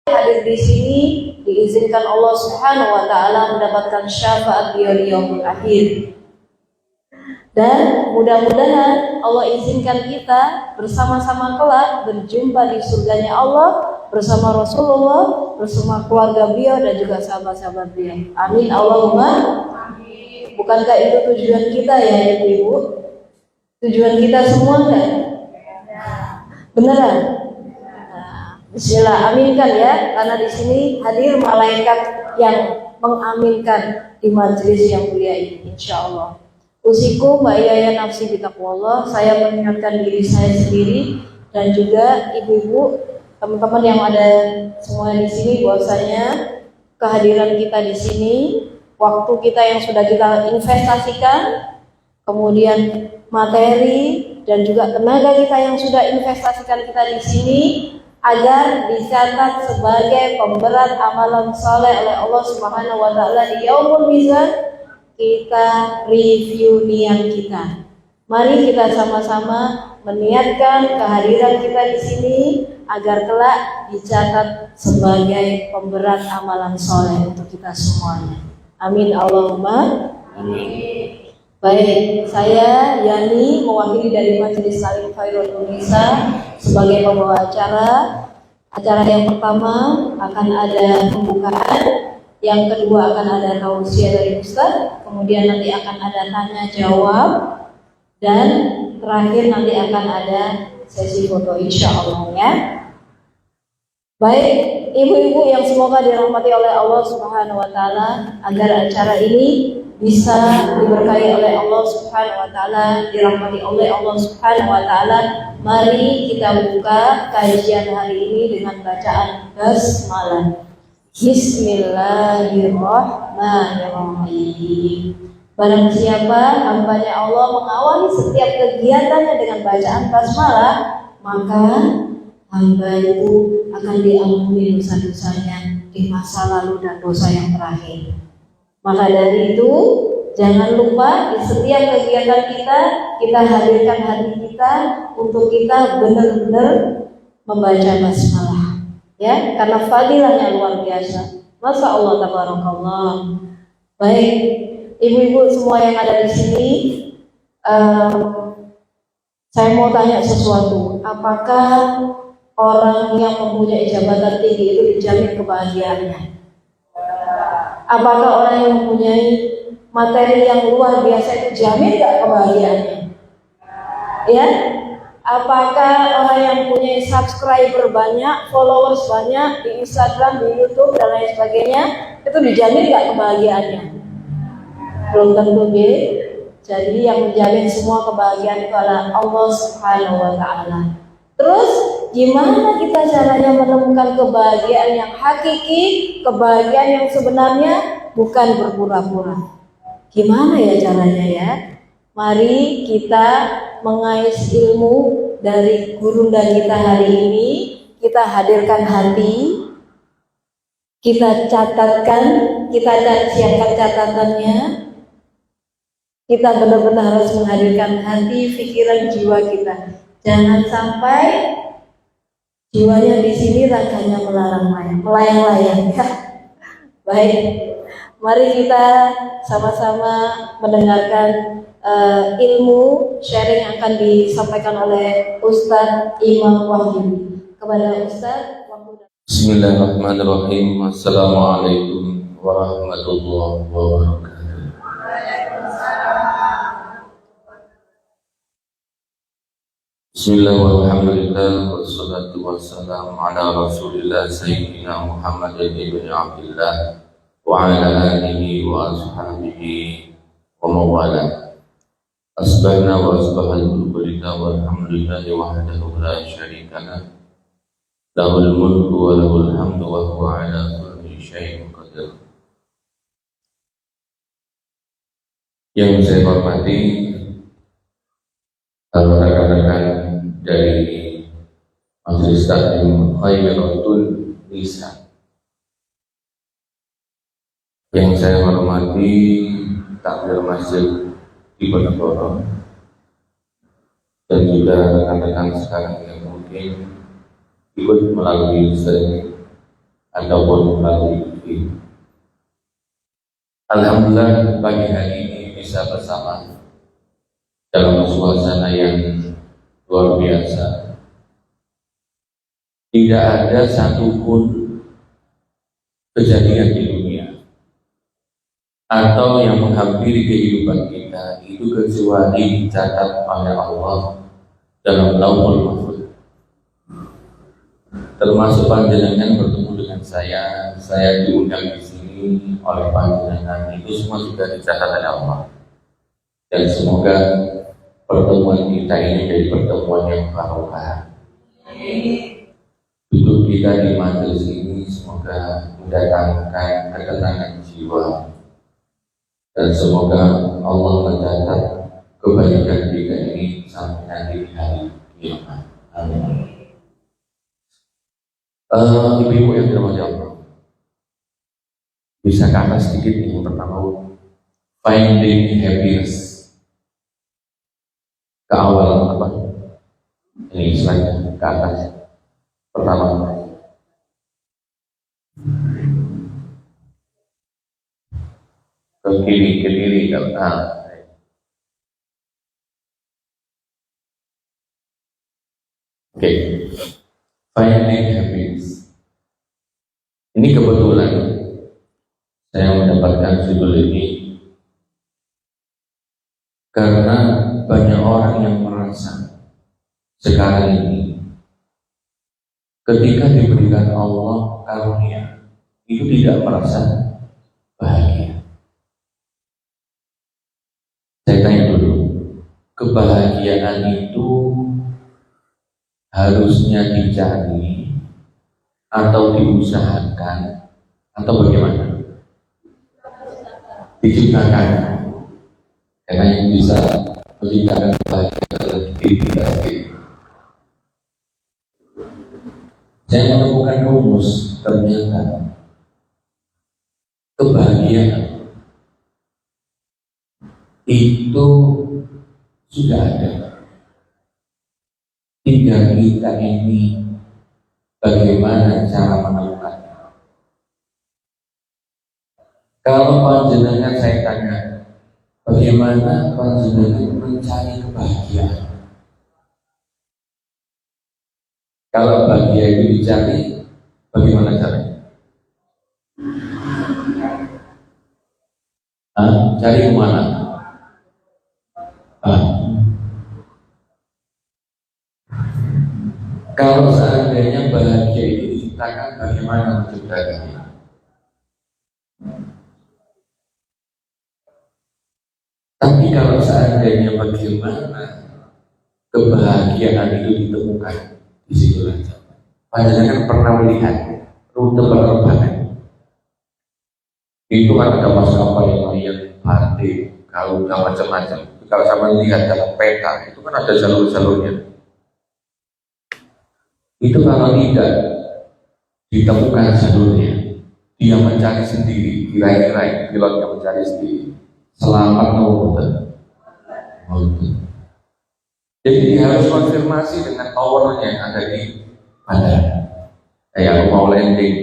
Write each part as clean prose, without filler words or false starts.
hadir di sini diizinkan Allah Subhanahu wa taala mendapatkan syafaat di yaumul akhir. Dan mudah-mudahan Allah izinkan kita bersama-sama kelak berjumpa di surganya Allah bersama Rasulullah, bersama keluarga beliau dan juga sahabat-sahabat beliau. Amin Allahumma amin. Bukankah itu tujuan kita ya Ibu? Tujuan kita semua kan? Beneran? Bismillah, aminkan ya, karena di sini hadir malaikat yang mengaminkan di majelis yang mulia ini, insya Allah. Usiku Mbak Yaya nafsi bitaqwallah, saya mengingatkan diri saya sendiri dan juga ibu-ibu, teman-teman yang ada semua di sini, bahwasanya kehadiran kita di sini, waktu kita yang sudah kita investasikan, kemudian materi dan juga tenaga kita yang sudah investasikan kita di sini, agar dicatat sebagai pemberat amalan soleh oleh Allah Subhanahu wa taala di yaumul mizan. Kita review niat kita. Mari kita sama-sama meniatkan kehadiran kita di sini agar kelak dicatat sebagai pemberat amalan soleh untuk kita semuanya. Amin Allahumma amin. Baik, saya Yani mewakili dari Majelis Salim Khairul Indonesia sebagai pembawa acara. Acara yang pertama akan ada pembukaan, yang kedua akan ada tausiah dari Ustaz, kemudian nanti akan ada tanya jawab, dan terakhir nanti akan ada sesi foto insya Allah ya. Baik, ibu-ibu yang semoga dirahmati oleh Allah Subhanahu wa taala, agar acara ini bisa diberkahi oleh Allah Subhanahu wa taala, dirahmati oleh Allah Subhanahu wa taala. Mari kita buka kajian hari ini dengan bacaan basmalah. Bismillahirrahmanirrahim. Barang siapa hambanya Allah mengawali setiap kegiatannya dengan bacaan basmalah, maka hamba itu akan diampuni dosa-dosanya di masa lalu dan dosa yang terakhir. Maka dari itu, jangan lupa di setiap kegiatan kita hadirkan hati kita untuk kita benar-benar membaca basmalah. Ya, karena fadilahnya luar biasa. Masya Allah, tabarakallah. Baik, ibu-ibu semua yang ada di sini, saya mau tanya sesuatu. Apakah orang yang mempunyai jabatan tinggi itu dijamin kebahagiaannya? Apakah orang yang mempunyai materi yang luar biasa itu jamin gak kebahagiaannya? Ya? Apakah orang yang punya subscriber banyak, followers banyak di Instagram, di YouTube dan lain sebagainya, itu dijamin gak kebahagiaannya? Belum tentu ya. Jadi yang menjamin semua kebahagiaan itu adalah Allah Subhanahu wa taala. Terus gimana kita caranya menemukan kebahagiaan yang hakiki, kebahagiaan yang sebenarnya, bukan berpura-pura? Gimana ya caranya ya? Mari kita mengais ilmu dari guru dan kita hari ini, kita hadirkan hati, kita catatkan, kita siapkan catatannya. Kita benar-benar harus menghadirkan hati, pikiran, jiwa kita. Jangan sampai jiwanya di sini, raganya melayang-layang. Baik, mari kita sama-sama mendengarkan ilmu sharing yang akan disampaikan oleh Ustaz Imam Wahyu. Kepada Ustaz Wahyu. Bismillahirrahmanirrahim. Assalamualaikum warahmatullahi wabarakatuh. Bismillahirrahmanirrahim. Wassalatu wassalamu ala Rasulillah Sayyidina Muhammad ibn Abdullah wa ala alihi wa ashabihi wa mawala. Asbahna wa asbahal mulka walhamdulillahi wahdahu la syarika lah. Lahul mulku wa lahul hamdu wa huwa ala kulli syai'in qadir. Yang saya hormati rekan-rekan dari Majelis Taklim Khairatul Nisa. Yang saya hormati takmir masjid di Ponorogo dan juga rekan-rekan sekarang yang mungkin ikut melalui streaming ataupun melalui TV. Alhamdulillah pagi hari ini bisa bersama dalam suasana yang luar biasa. Tidak ada satupun kejadian di dunia atau yang menghampiri kehidupan kita itu kecuali dicatat oleh Allah dalam Lauhul Mahfuz. Termasuk panjenengan bertemu dengan saya diundang di sini oleh panjenengan, itu semua sudah dicatat oleh Allah. Dan semoga pertemuan kita ini jadi pertemuan yang barokah. Duduk kita di majelis ini semoga mendatangkan ketenangan jiwa, dan semoga Allah mencatat kebaikan kita ini sampai nanti di hari kiamat. Amin. Ibu-ibu yang dirahmati Allah, bisa ke atas sedikit yang pertama, finding happiness. Ke awal apa? Ini slide ke atas. Pertama, ke kiri kalau Oke. Finding happiness. Ini kebetulan saya mendapatkan judul ini karena banyak orang yang merasa sekarang ini ketika diberikan Allah karunia itu tidak merasa bahagia. Saya tanya dulu, kebahagiaan itu harusnya dicari atau diusahakan atau bagaimana? Diciptakan. Karena yang bisa menciptakan kebahagiaan adalah diri kita sendiri. Saya menemukan rumus, ternyata kebahagiaan itu sudah ada. Tinggal kita ini bagaimana cara menemukannya. Kalau panjenengan saya tanya, bagaimana panjenengan mencari kebahagiaan? Kalau bahagia itu dicari, bagaimana caranya? Cari kemana? Kalau seandainya bahagia itu diciptakan, bagaimana menciptakannya? Tapi kalau seandainya bagaimana kebahagiaan itu ditemukan, di situ saja. Panjenengan pernah melihat rute penerbangan? Itu kan ada maskapai yang partai, kalau macam-macam. Kalau sama lihat dalam peta, itu kan ada jalur-jalurnya. Itu kalau tidak ditemukan jalurnya, dia mencari sendiri, kira-kira pilotnya mencari sendiri, selamat atau betul. Jadi dia harus konfirmasi dengan towernya yang ada di bandara. Aku mau landing,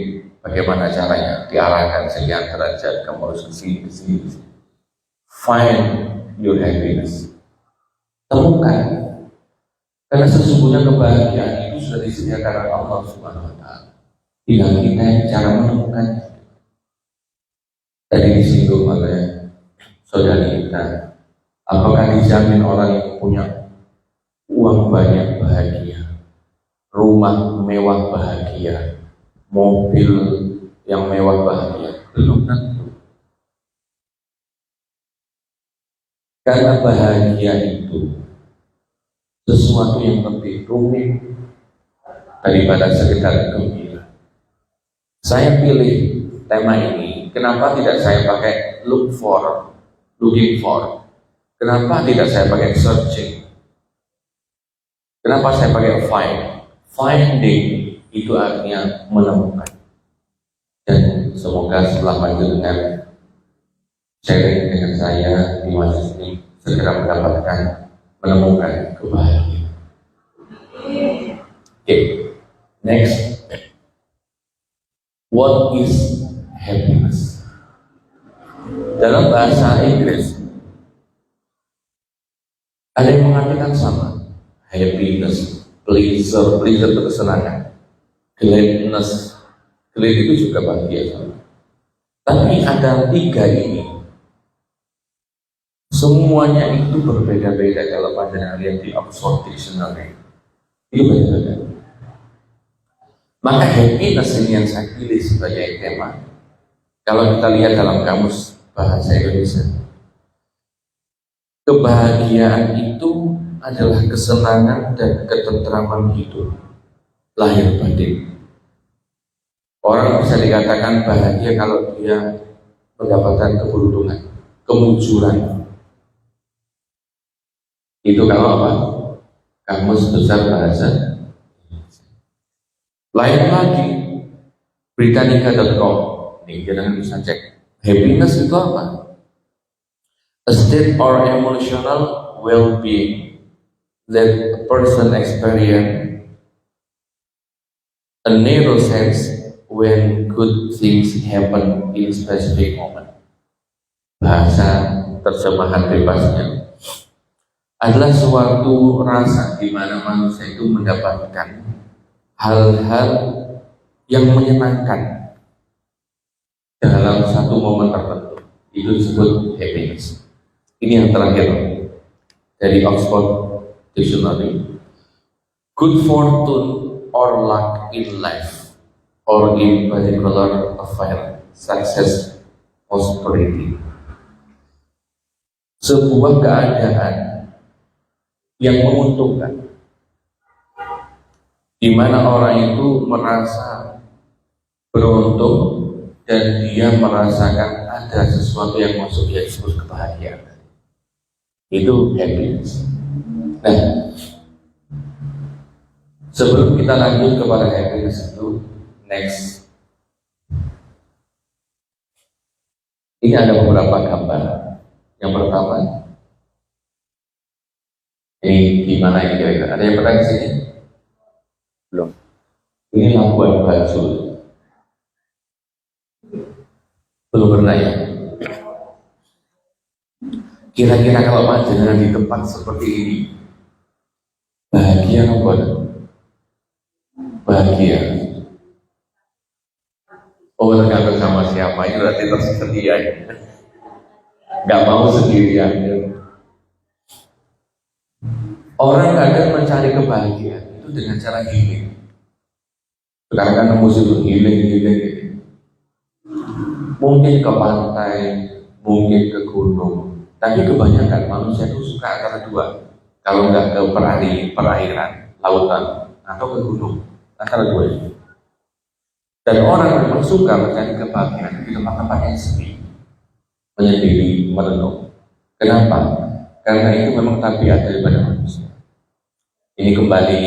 bagaimana caranya? Diarahkan sekian derajat, kamu harus kesini. Find your happiness. Temukan. Karena sesungguhnya kebahagiaan itu sudah disediakan oleh Allah Subhanahu wa Ta'ala. Tinggal kita cara menemukannya. Tadi disinggung oleh saudari kita, apakah dijamin orang yang punya uang banyak bahagia, rumah mewah bahagia, mobil yang mewah bahagia? Belum tentu. Karena bahagia itu sesuatu yang lebih rumit daripada sekedar gembira. Saya pilih tema ini, kenapa tidak saya pakai looking for? Kenapa tidak saya pakai searching? Kenapa saya pakai find? Finding itu artinya menemukan. Dan semoga setelah panjenengan sharing dengan saya di majelis ini segera menemukan kebahagiaan. Next, What is happiness? Dalam bahasa Inggris ada yang mengatakan sama. Happiness, pleasure itu kesenangan. Gladness, glad itu juga bahagia sama. Tapi ada tiga ini. Semuanya itu berbeda-beda kalau pada lihat di Oxford Dictionary. Itu beda-beda. Maka happiness ini yang saya pilih sebagai tema. Kalau kita lihat dalam kamus bahasa Indonesia, kebahagiaan itu adalah kesenangan dan ketentraman hidup, lahir batin. Orang bisa dikatakan bahagia kalau dia mendapatkan keberuntungan, kemujuran. Itu kalau apa? Kamus besar bahasa. Lain lagi, Britannica.com. Nih, kita bisa cek. Happiness itu apa? A state or emotional well-being that a person experience a narrow sense when good things happen in specific moment. Bahasa terjemahan bebasnya adalah suatu rasa di mana manusia itu mendapatkan hal-hal yang menyenangkan dalam satu momen tertentu. Itu disebut happiness. Ini yang terakhir dari Oxford Dictionary. Good fortune or luck in life or in particular affair, success, prosperity. Sebuah keadaan yang menguntungkan, di mana orang itu merasa beruntung dan dia merasakan ada sesuatu yang masuk dia disebut kebahagiaan. Itu happiness. Nah, sebelum kita lanjut kepada happiness itu, next, ini ada beberapa gambar. Yang pertama, ini gimana ini kira-kira? Ada yang pernah ke sini? Belum. Ini Labuan Bajo. Belum pernah ya? Kira-kira kalau panjenengan di tempat seperti ini, bahagia apa? Bahagia. Oh, tergantung sama siapa, ini berarti tersedia. Gak mau sendirian. Orang kadang mencari kebahagiaan itu dengan cara healing. Sekarang kan musik healing. Mungkin ke pantai, mungkin ke gunung. Tapi kebanyakan manusia itu suka antara dua. Kalau nggak ke perairan, lautan, atau ke gunung, antara dua itu. Dan orang memang suka mencari kebahagiaan di tempat-tempat yang sepi, menyendiri, merenung. Kenapa? Karena itu memang tabiat daripada manusia. Ini kembali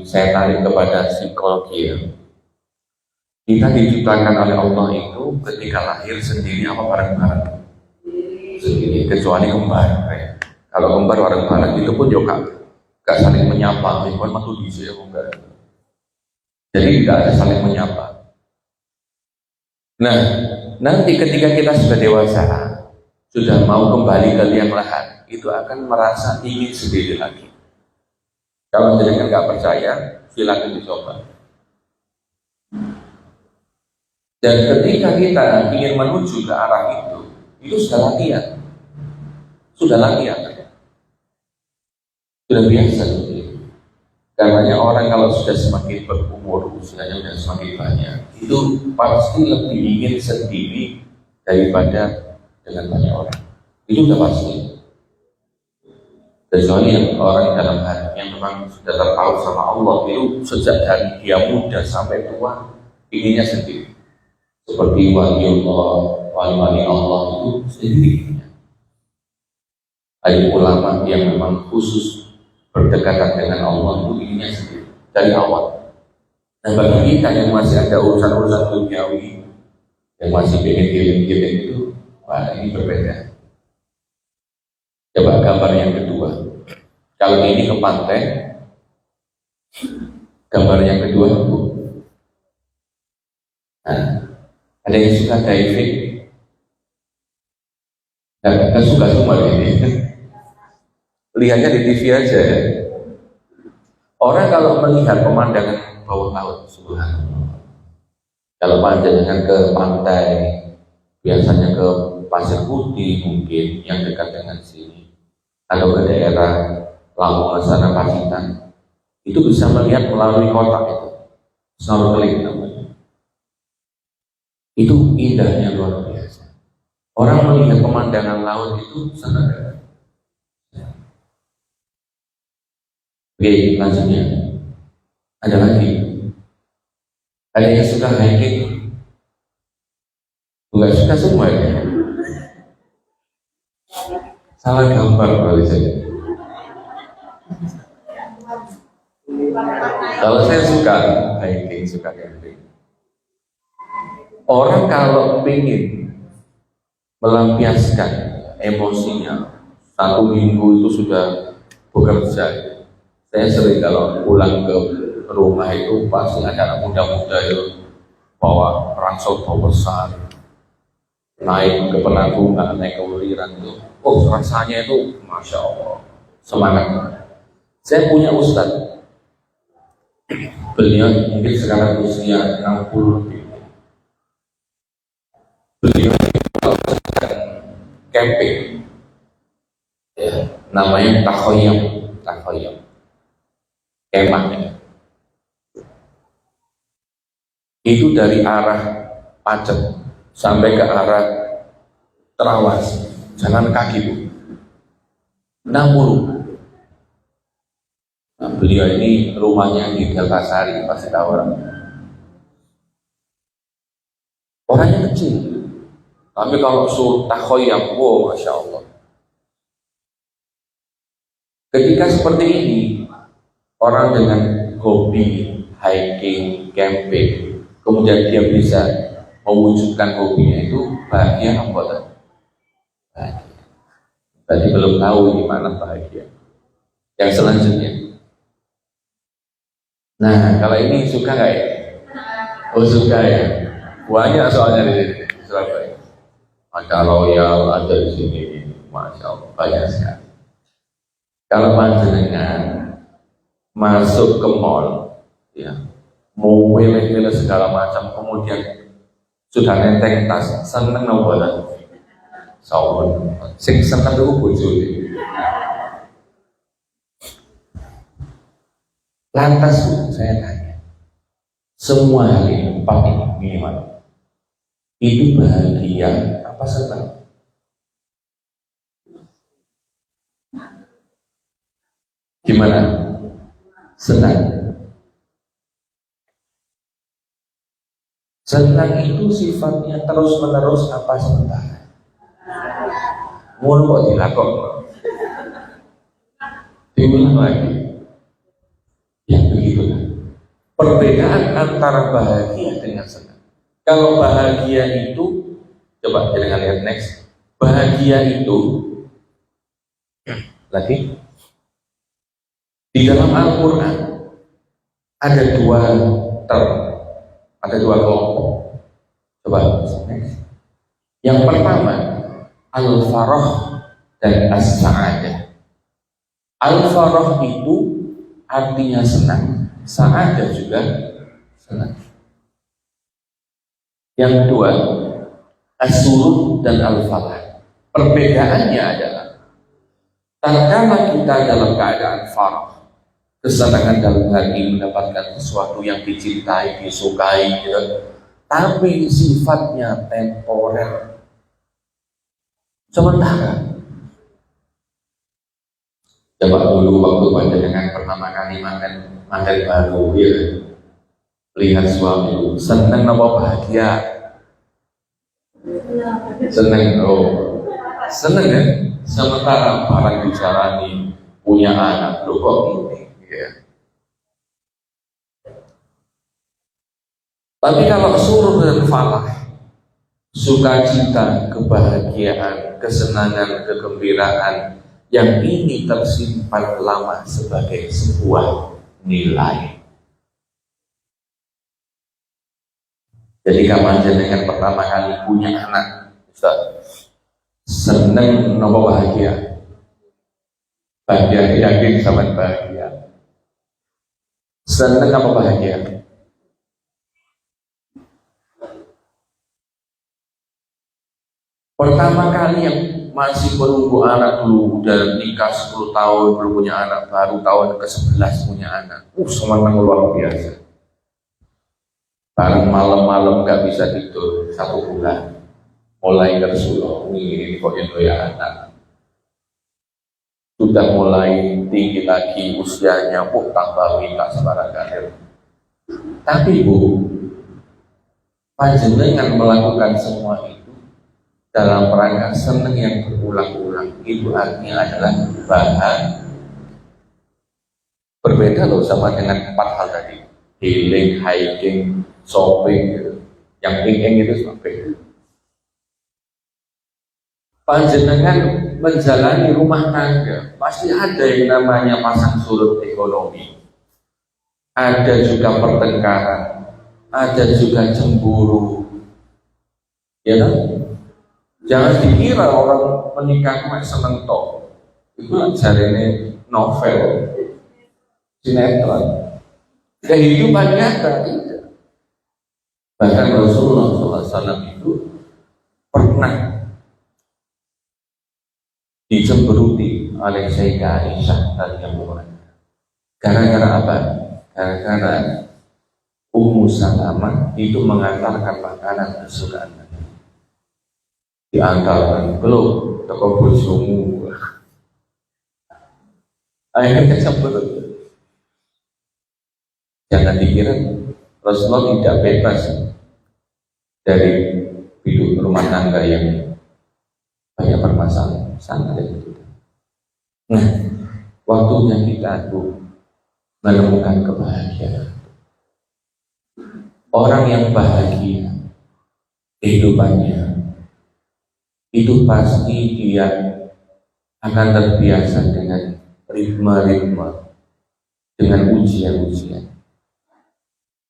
saya tarik kepada psikologi ya. Kita diciptakan oleh Allah itu ketika lahir sendiri apa bareng-bareng? Sendiri, kecuali kembar ya. Kalau kembar bareng-bareng itu pun juga gak saling menyapa, bukan matu di sini kembar. Jadi tidak ada saling menyapa. Nah, nanti ketika kita sudah dewasa, sudah mau kembali ke liang lahat, itu akan merasa ingin sendiri lagi. Kalau jenengan nggak percaya, silakan dicoba. Dan ketika kita ingin menuju ke arah itu sudah latihan. Sudah biasa. Karena orang kalau sudah semakin berumur, usianya sudah semakin banyak, itu pasti lebih ingin sendiri daripada dengan banyak orang. Itu sudah pasti. Kecuali yang orang dalam hatinya memang sudah terpaut sama Allah, itu sejak dari dia muda sampai tua inginnya sendiri. Seperti wali-wali Allah itu sendiri. Ada ulama yang memang khusus berdekatan dengan Allah itu inginnya sendiri dari awal. Nah bagi kita yang masih ada urusan-urusan duniawi, yang masih pengen giling-giling itu, wah ini berbeda. Coba gambar yang kedua. Kalau ini ke pantai, gambar yang kedua itu. Nah, Ada yang suka diving? Nggak suka semua ini. Lihatnya di TV aja ya. Orang kalau melihat pemandangan bawah laut, subhanallah. Kalau pandangan ke pantai, biasanya ke Pasir Putih mungkin yang dekat dengan sini, atau ke daerah Lamongan sana Pacitan, itu bisa melihat melalui kotak itu, snorkeling namanya. Itu indahnya luar biasa. Orang melihat pemandangan laut itu senang. Oke, selanjutnya ada lagi. Ada yang suka hiking? Enggak suka semua ya? Salah gambar kali saya. Kalau saya suka hiking, suka camping. Orang kalau ingin melampiaskan emosinya, 1 minggu itu sudah bekerja. Saya sering kalau pulang ke rumah itu pasti ada anak muda-muda itu bawa ransel besar, naik ke penanggungan, naik ke Wuliran itu. Oh, rasanya itu Masya Allah, semangat. Saya punya ustadz, beliau mungkin sekarang usia 60 lebih. Beliau camping, ya, namanya takhoyam, kemah ya. Itu dari arah Pacet sampai ke arah Terawas, jalan kaki Bu, 60. Nah, beliau ini rumahnya di Deltasari, pasti tahu orang. Orangnya kecil, tapi kalau suruh takhoyam, wow, Masya Allah. Ketika seperti ini, orang dengan hobi hiking, camping, kemudian dia bisa mewujudkan hobinya itu, bahagia apa? Bahagia. Tadi belum tahu gimana bahagia. Yang selanjutnya, nah kalau ini suka nggak ya? Oh suka ya. Banyak soalnya di Surabaya. Ada Royal, ada di sini, Masya Allah, banyak sekali. Kalau panjenengan masuk ke mall, ya, mau pilih-pilih segala macam, kemudian sudah nenteng tas, seneng nopo sawon, sing seneng itu bojone. Lantas Bu, saya tanya, semua hal ini 4 ini minimal, itu bahagia apa senang? Gimana? Senang. Senang itu sifatnya terus menerus apa sementara? Mau kok dilakon? Diulang lagi. Ya begitulah. Perbedaan antara bahagia dengan senang. Kalau bahagia itu, coba kita lihat next. Bahagia itu lagi di dalam Al-Quran ada dua kelompok. Coba next. Yang pertama al-farah dan as-sa'adah. Al-farah itu artinya senang, sa'adah juga senang. Yang kedua as-surur dan al-falah. Perbedaannya adalah tatkala kita dalam keadaan farah, kesenangan dalam hati, mendapatkan sesuatu yang dicintai, disukai, gitu. Tapi sifatnya temporer, sementara. Coba dulu waktu panjenengan pertama kali makan baru, ya, lihat suami, seneng apa bahagia? Seneng, oh, seneng kan? Sementara barang dijalani, punya anak, loh kok ini? Ya. Tapi kalau surur dan falah, sukacita, kebahagiaan, kesenangan, kegembiraan, yang ini tersimpan lama sebagai sebuah nilai. Jadi kapan jenengan pertama kali punya anak, Ustaz, seneng nopo bahagia? Bahagia, yakin sama bahagia. Seneng apa bahagia? Pertama kali yang masih menunggu anak dulu, udah nikah 10 tahun belum punya anak, baru tahun ke-11 punya anak. Semangat luar biasa. Barang malam-malam gak bisa tidur 1 bulan. Mulai tersulut, ini kok ya anak. Sudah mulai tinggi lagi usianya, tambah minta sembarangan. Tapi Bu, panjenengan melakukan semua itu dalam rangka seneng yang berulang-ulang, itu artinya adalah bahagia. Berbeda loh sama dengan 4 hal tadi, healing, hiking, shopping gitu. Yang ingin itu sampai panjenengan menjalani rumah tangga pasti ada yang namanya pasang surut ekonomi, ada juga pertengkaran, ada juga cemburu, ya kan? Jangan dikira orang menikah cuma seneng tok. Itu jarene novel, sinetron. Kehidupan nyata tidak. Bahkan Rasulullah SAW itu pernah dicemberuti oleh Sayyidah Aisyah radhiyallahu anha. Gara-gara apa? Gara-gara Ummu Salamah itu mengantarkan makanan kesukaan. Diantarkan belum toko bojomu, akhirnya kecemberut. Jangan dikira Rasulullah tidak bebas dari hidup rumah tangga yang banyak permasalahan, sangat itu. Nah, waktunya kita tuh menemukan kebahagiaan. Orang yang bahagia kehidupannya itu pasti dia akan terbiasa dengan ritme-ritme, dengan ujian-ujian.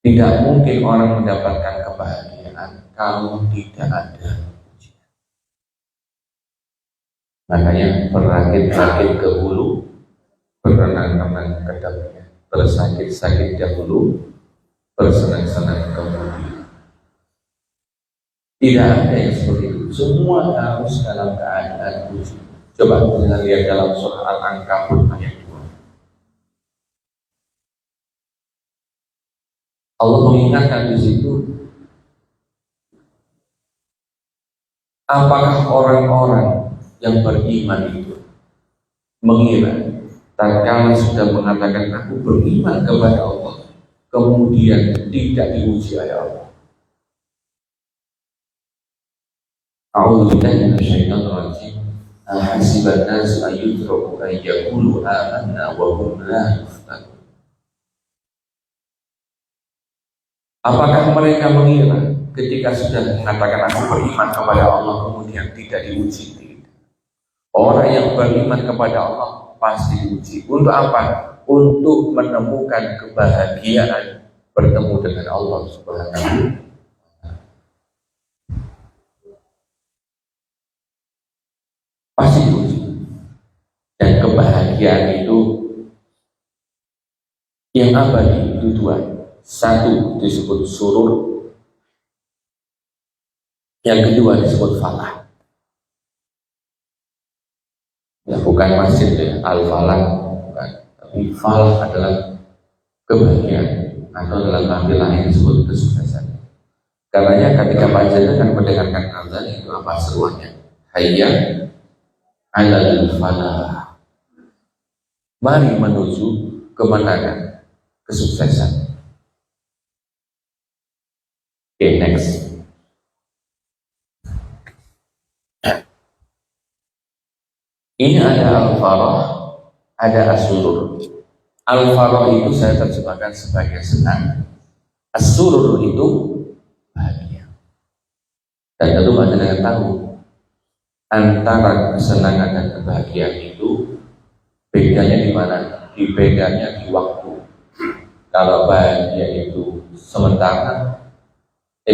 Tidak mungkin orang mendapatkan kebahagiaan kalau tidak ada ujian. Makanya berakit-rakit ke hulu, berenang-renang ke dalamnya, bersakit-sakit dahulu, bersenang-senang kemudian. Tidak ada yang seperti itu. Semua harus dalam keadaan uji. Coba kita lihat dalam surah Al-Ankabut ayat 2. Allah mengingatkan di situ, apakah orang-orang yang beriman itu mengira tatkala sudah mengatakan aku beriman kepada Allah, kemudian tidak diuji oleh Allah. A'udzubillahi minasyaitonir rajim. Ahasiban nasu an yutraku an yaqulu amanna wa hum la yuftanun. Apakah mereka mengira ketika sudah mengatakan aku beriman kepada Allah kemudian tidak diuji? Orang yang beriman kepada Allah pasti diuji. Untuk apa? Untuk menemukan kebahagiaan bertemu dengan Allah Subhanahu wa ta'ala. Pasti diuji. Dan kebahagiaan itu yang abadi itu 2. Satu disebut surur, yang kedua disebut falah. Ya bukan masjid ya, al-falah bukan. Tapi falah adalah kebahagiaan, atau dalam arti lain disebut kesuksesan. Karenanya ketika panjenengan mendengarkan azan itu apa seruannya? Hayya 'alal falah. Mari menuju kemenangan, kesuksesan. Oke, next. Ini ada al-farah, ada as-surur. Al-farah itu saya terjemahkan sebagai senang. As-surur itu bahagia. Dan tentu panjenengan tahu antara kesenangan dan kebahagiaan itu bedanya di mana? Di bedanya di waktu. Kalau bahagia itu sementara,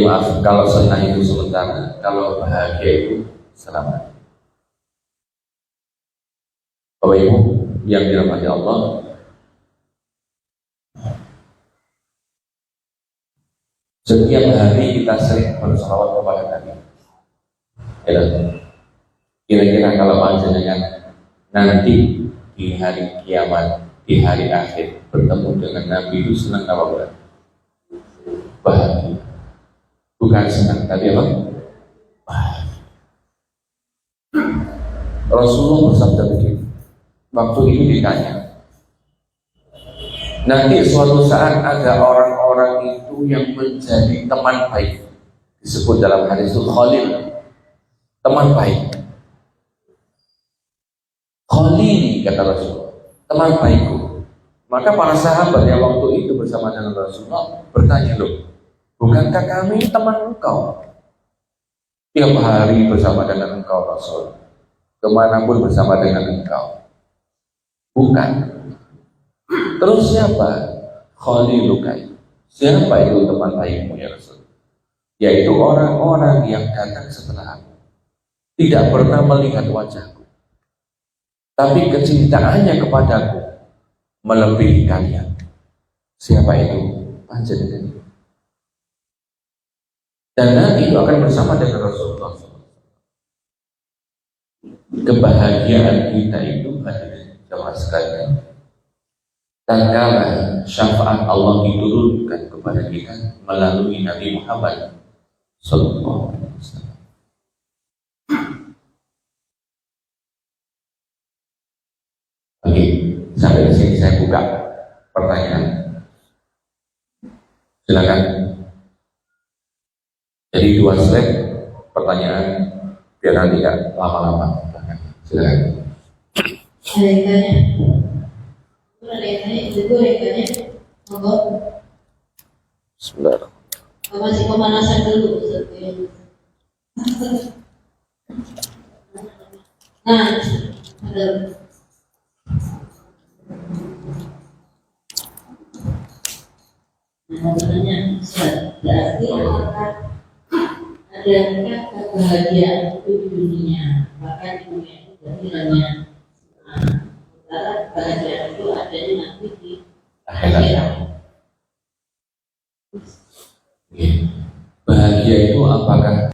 Maaf, kalau senang itu sementara, kalau bahagia itu selamanya. Bapak Ibu yang dirahmati Allah, setiap hari kita sering bersalawat kepada Nabi. Ya, kira-kira kalau panjenengan nanti di hari kiamat, di hari akhir bertemu dengan Nabi itu senang apa berat? Bahagia. Bukan senang, tapi apa? Bahagia. Rasulullah bersabda begini. Waktu itu ditanya, nanti suatu saat ada orang-orang itu yang menjadi teman baik. Disebut dalam hadis itu Khalil, teman baik. Khalil, kata Rasulullah, teman baikku. Maka para sahabat yang waktu itu bersama dengan Rasulullah bertanya, loh, bukankah kami teman engkau? Tiap hari bersama dengan engkau Rasul, kemanapun bersama dengan engkau. Bukan. Terus siapa? Khalilukai. Siapa itu teman baikmu ya Rasul? Yaitu orang-orang yang datang setelah aku, tidak pernah melihat wajahku, tapi kecintaannya kepadaku melebihi kalian. Siapa itu? Panjenengan. Dan nanti itu akan bersama dengan Rasulullah. Kebahagiaan kita itu hadirin jamaah sekalian, tatkala syafaat Allah diturunkan kepada kita melalui Nabi Muhammad Sallallahu Alaihi Wasallam. Oke, sampai di sini saya buka pertanyaan. Silakan. Jadi 2 slide pertanyaan biar nanti tidak lama-lama. Silakan. Ada yang tanya? Ada yang tanya? Itu yang tanya? Monggo. Bismillah. Masih pemanasan dulu. Nah, ada. Sebenarnya berarti apakah adakah kebahagiaan itu di dunia, bahkan di dunia itu berarti hanya kebahagiaan itu adanya nanti di akhirat. Bahagia itu apakah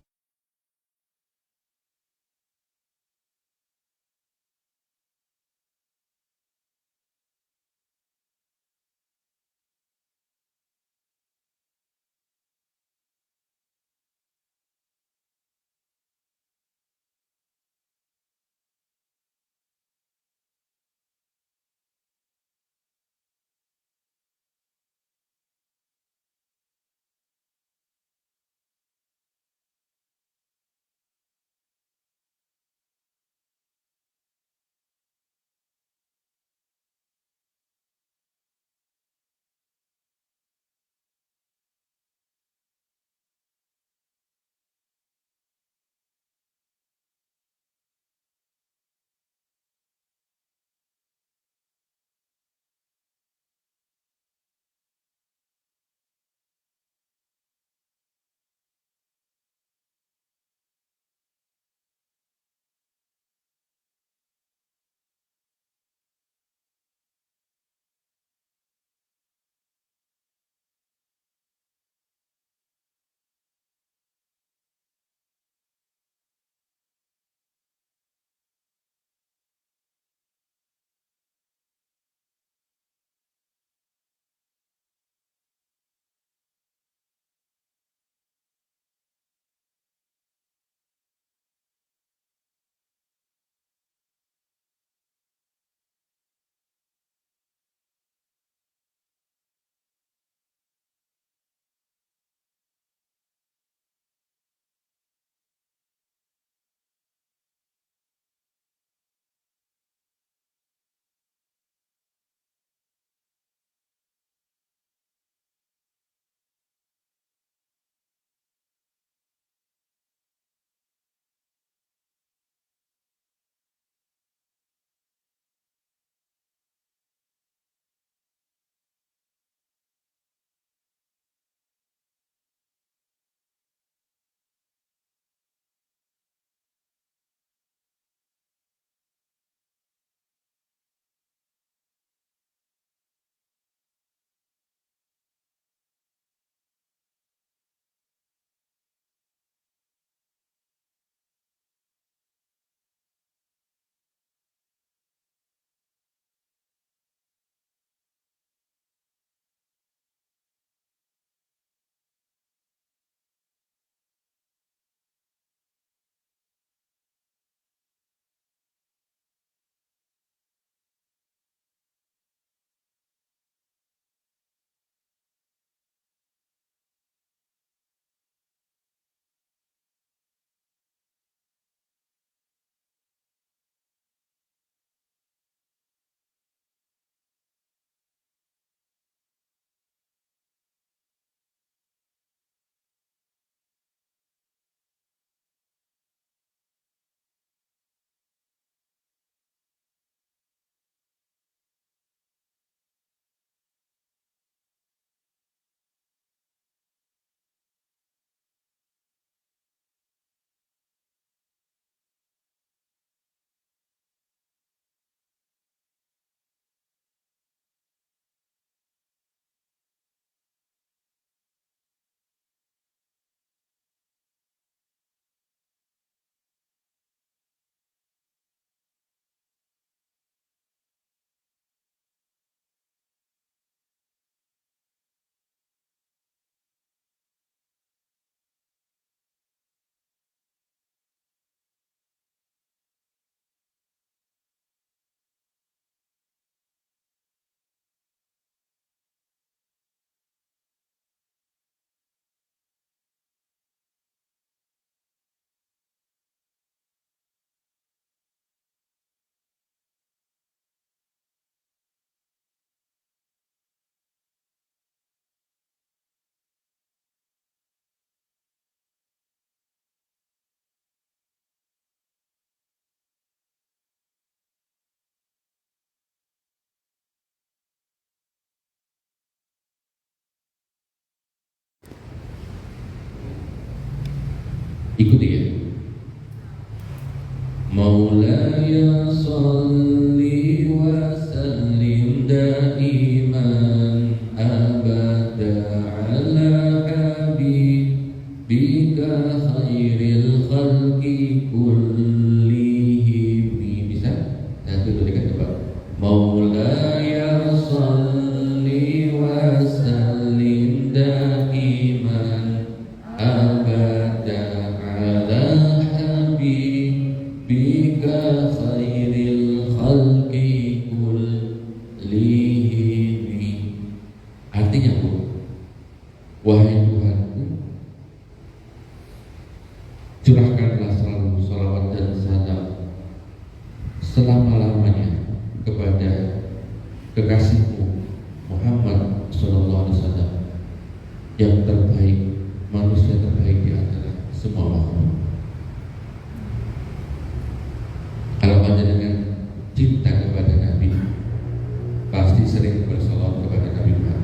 Ikuti ya. Maulaya salli wa sallim daiman abada ala habibika khairil khalqi kullihim. Bisa? Satu dua tiga coba. Maulaya salli wa sallim daiman abada ala habibika khairil khalqi kullihim. Artinya Bu, wahai Tuhanku, curahkanlah selalu salawat dan salam selama-lamanya kepada kekasihmu Muhammad Sallallahu Alaihi Wasallam, yang terbaik, manusia terbaik di antara semua makhluk. Kalau panjenengan cinta kepada Nabi, pasti sering bersalawat kepada Nabi Muhammad.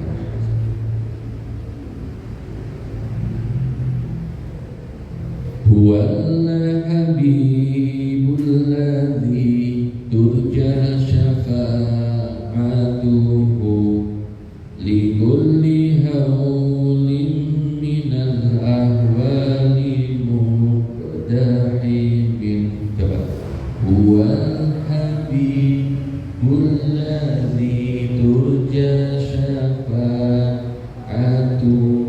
Huwal habibul ladzi turja syafa'atuhu li kulli haulin minal ahwali muqdahibin. Coba. Huwal habibul ladzi turja syafa'atuhu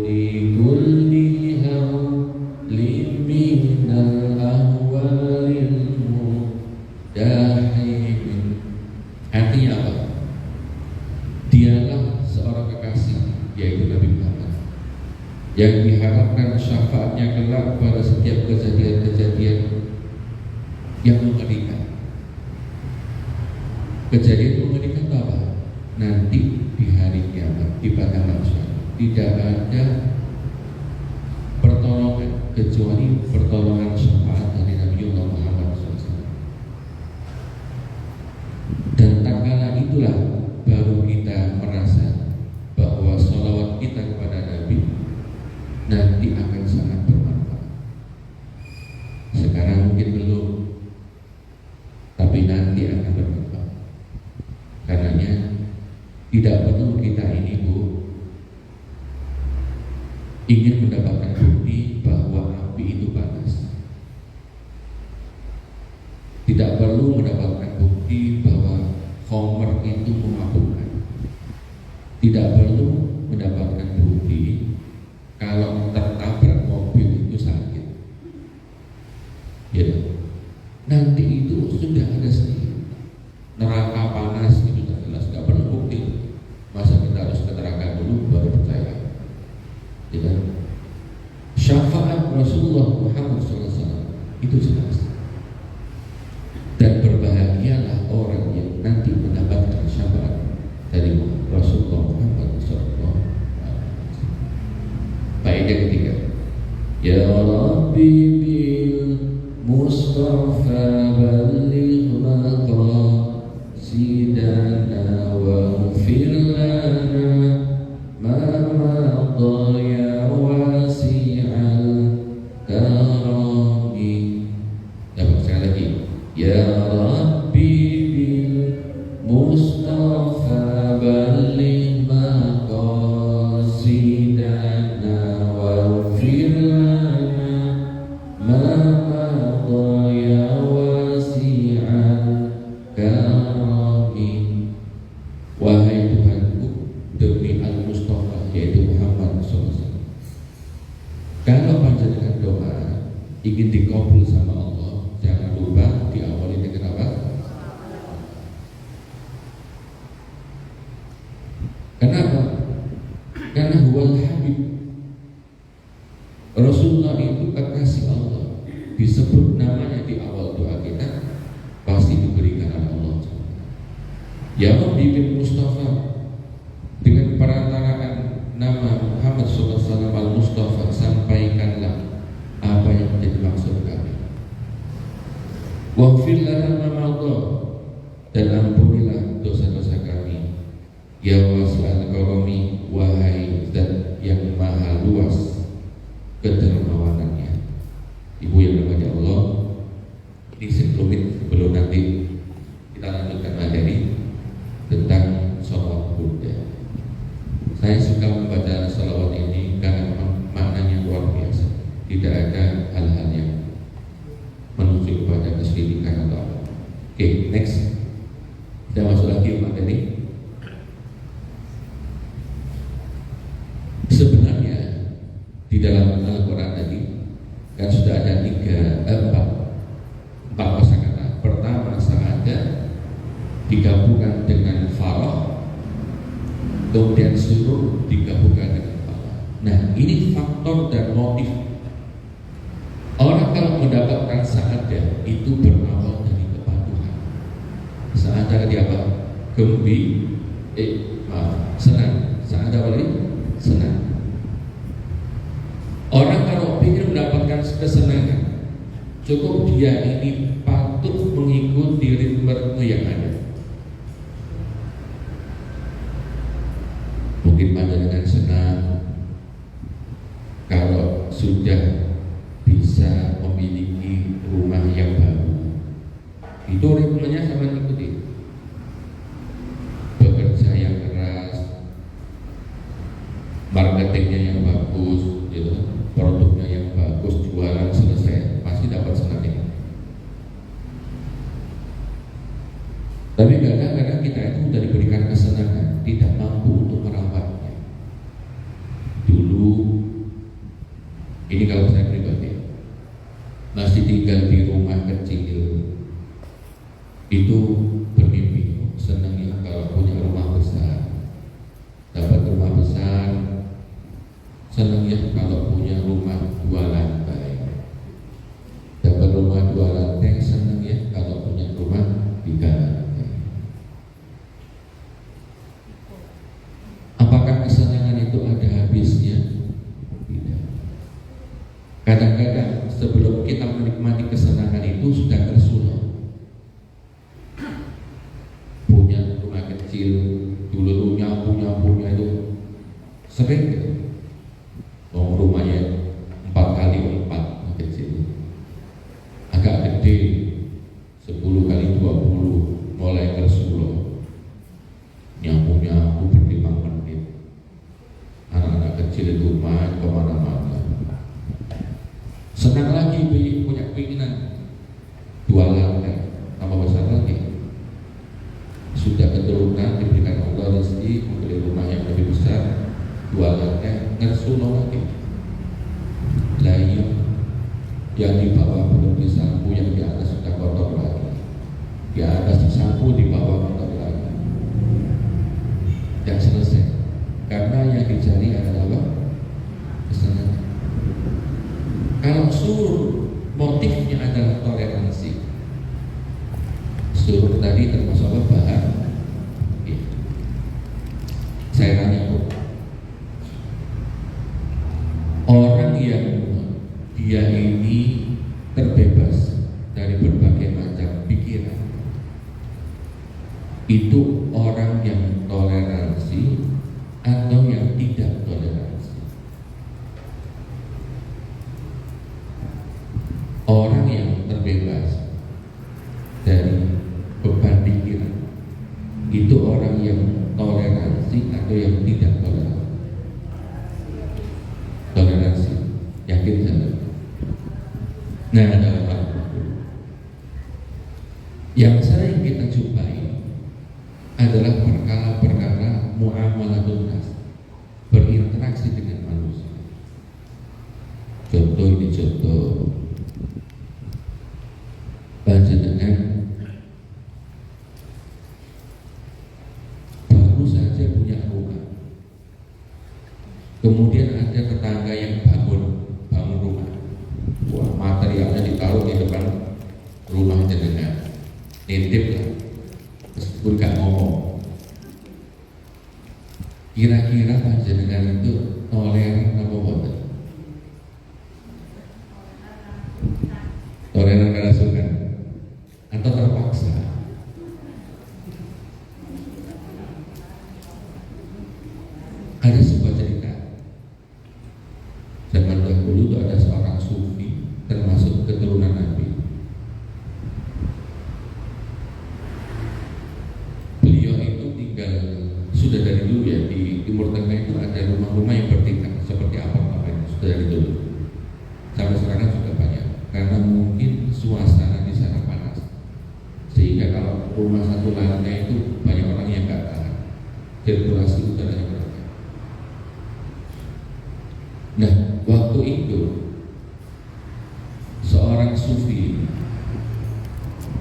li kulli haulin minal ahwali muqdahibin. Artinya apa? Dialah seorang kekasih, yaitu Nabi Muhammad, yang diharapkan syafaatnya kelak pada setiap kejadian-kejadian yang mengerikan. Kejadian mengerikan itu apa? Nanti di hari kiamat, di padang mahsyar, tidak ada pertolongan kecuali pertolongan syafaat dari Nabiullah Muhammad SAW. Dan tak kala itulah baru kita merasa bahwa sholawat kita kepada Nabi nanti akan sangat bermanfaat. Sekarang mungkin belum, tapi nanti akan bermanfaat. Karenanya tidak perlu kita ini Bu ingin mendapatkan bukti bahwa api itu panas. Tidak perlu mendapatkan bukti bahwa khamr itu memabukkan. Tidak perlu mendapatkan bukti kalau tertabrak mobil itu sakit. Ya, nanti itu sudah ada sendiri. Neraka panas itu sudah jelas, nggak perlu bukti. Masa kita harus ke neraka dulu baru percaya? Ya, syafaat Rasulullah Muhammad SAW itu jelas. Dan berbahagialah orang yang nanti mendapatkan syafaat dari Rasulullah Muhammad SAW. Faedah ketiga, Ya Rabbi bil Mustafa balligh maqasidana wa ghfir lana ma madha ya wasi'al karami. Dapat sekali lagi, Ya Rabbi bil Mustafa balligh maqasidana wa ghfir lana ma madha ya wasi'al karami. Wahai Tuhanku, demi Al-Mustafa yaitu Muhammad SAW, kalau panjenengan doa ingin dikabul sama Allah, jangan lupa diawali dengan apa? Kenapa? Karena huwal habib, Rasulullah itu kekasih Allah, disebut namanya di awal doa kita, pasti diberikan oleh Allah. Ya Rabbi bin Mustafa, dengan perantaraan nama Muhammad SAW Al-Mustafa, sampaikanlah apa yang menjadi maksud kami. Waghfir lana ma madha, dan ampunilah dosa-dosa kami. Ya wasi'al karami, wahai Zat yang maha luas kedermawanannya. hal-hal yang menuju kepada kesyirikan atau apa. Oke, next. Kita masuk lagi materi. Sebenarnya di dalam Al-Quran tadi kan sudah ada empat kosakata. Pertama sa'ada digabungkan dengan farah, kemudian surur digabungkan dengan farah. Nah, ini faktor dan motif. Orang kalau mendapatkan sa'ada itu berawal dari kepatuhan. Sa'ada tadi apa? Senang. Sa'ada apa lagi? Senang. Orang kalau ingin mendapatkan kesenangan, cukup dia ini patuh mengikuti ritme yang ada. Mungkin panjenengan senang kalau sudah bisa memiliki rumah yang baru. Itu ritmenya sama ikuti. Bekerja yang keras, marketingnya yang bagus, gitu. Produknya yang bagus, jualan selesai, pasti dapat senang ini. Tapi kadang-kadang kita itu sudah diberikan kesenangan, tidak mampu untuk merawatnya. Dulu, ini kalau saya pribadi, masih tinggal di rumah kecil, itu bermimpi, senang ya kalau punya rumah besar. Dapat rumah besar, senang ya kalau punya rumah 2 lantai. Dapat rumah 2 lantai, senang ya kalau punya rumah 3 lantai. Apakah kesenangan itu ada habisnya? Tidak. Kadang-kadang sebelum kita menikmati kesenangan itu sudah tersulut. Punya rumah kecil, dulu nyapu-nyapunya itu sering gitu. Rumahnya 4x4 kecil, agak gede 10x20, mulai tersulut. Nyapu-nyapu ber5 menit. Anak-anak kecil itu main kemana-mana. Senang lagi punya keinginan 2 lantai, tambah besar lagi. Sudah keturunan diberikan Allah rezeki membeli rumah yang lebih besar, 2 lantai, tersulut lagi. Lah iya, yang di bawah belum disapu, yang di atas sudah kotor lagi. Di atas disapu, di bawah kotor lagi. Yang selesai. Karena yang dicari adalah apa? Kesenangan. Kalau surur, motifnya adalah toleransi. Surur tadi termasuk apa? Bahan. Saya tanya, orang yang dia ini terbebas dari berbagai macam pikiran, itu orang yang toleransi atau yang tidak toleransi? Orang yang terbebas dari beban pikiran itu orang yang toleransi atau yang tidak toleransi? Toleransi, yakin saya. Nah, dalam yang sering kita jumpai adalah perkara-perkara muamalatun nas, berinteraksi dengan manusia. Contoh ini contoh, panjenengan baru saja punya rumah, kemudian ada tetangga yang bangun rumah. Wah, materialnya ditaruh di depan rumah jenengan, nitip lah, meskipun gak ngomong. Kira-kira panjenengan itu toleran apa boten? Toleran karena suka atau terpaksa? Ada sebuah cerita. Zaman dahulu itu ada seorang sufi, termasuk keturunan Nabi. Beliau itu tinggal, sudah dari dulu ya, di Timur Tengah itu ada rumah-rumah yang bertingkat seperti apartemen, sudah dari dulu. Sampai sekarang juga sirkulasi udaranya mereka. Nah, waktu itu seorang sufi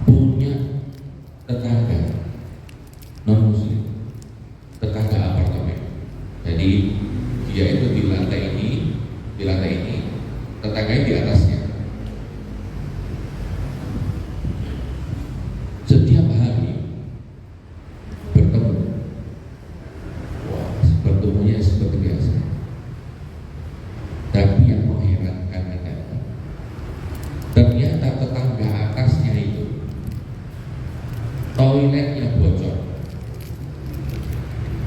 punya tetangga non muslim, tetangga apartemen. Jadi dia itu di lantai ini, tetangganya di atasnya. Setiap hari bertemu. Wah, bertemunya seperti biasa. Tapi yang mengherankan adalah ternyata tetangga atasnya itu toiletnya bocor.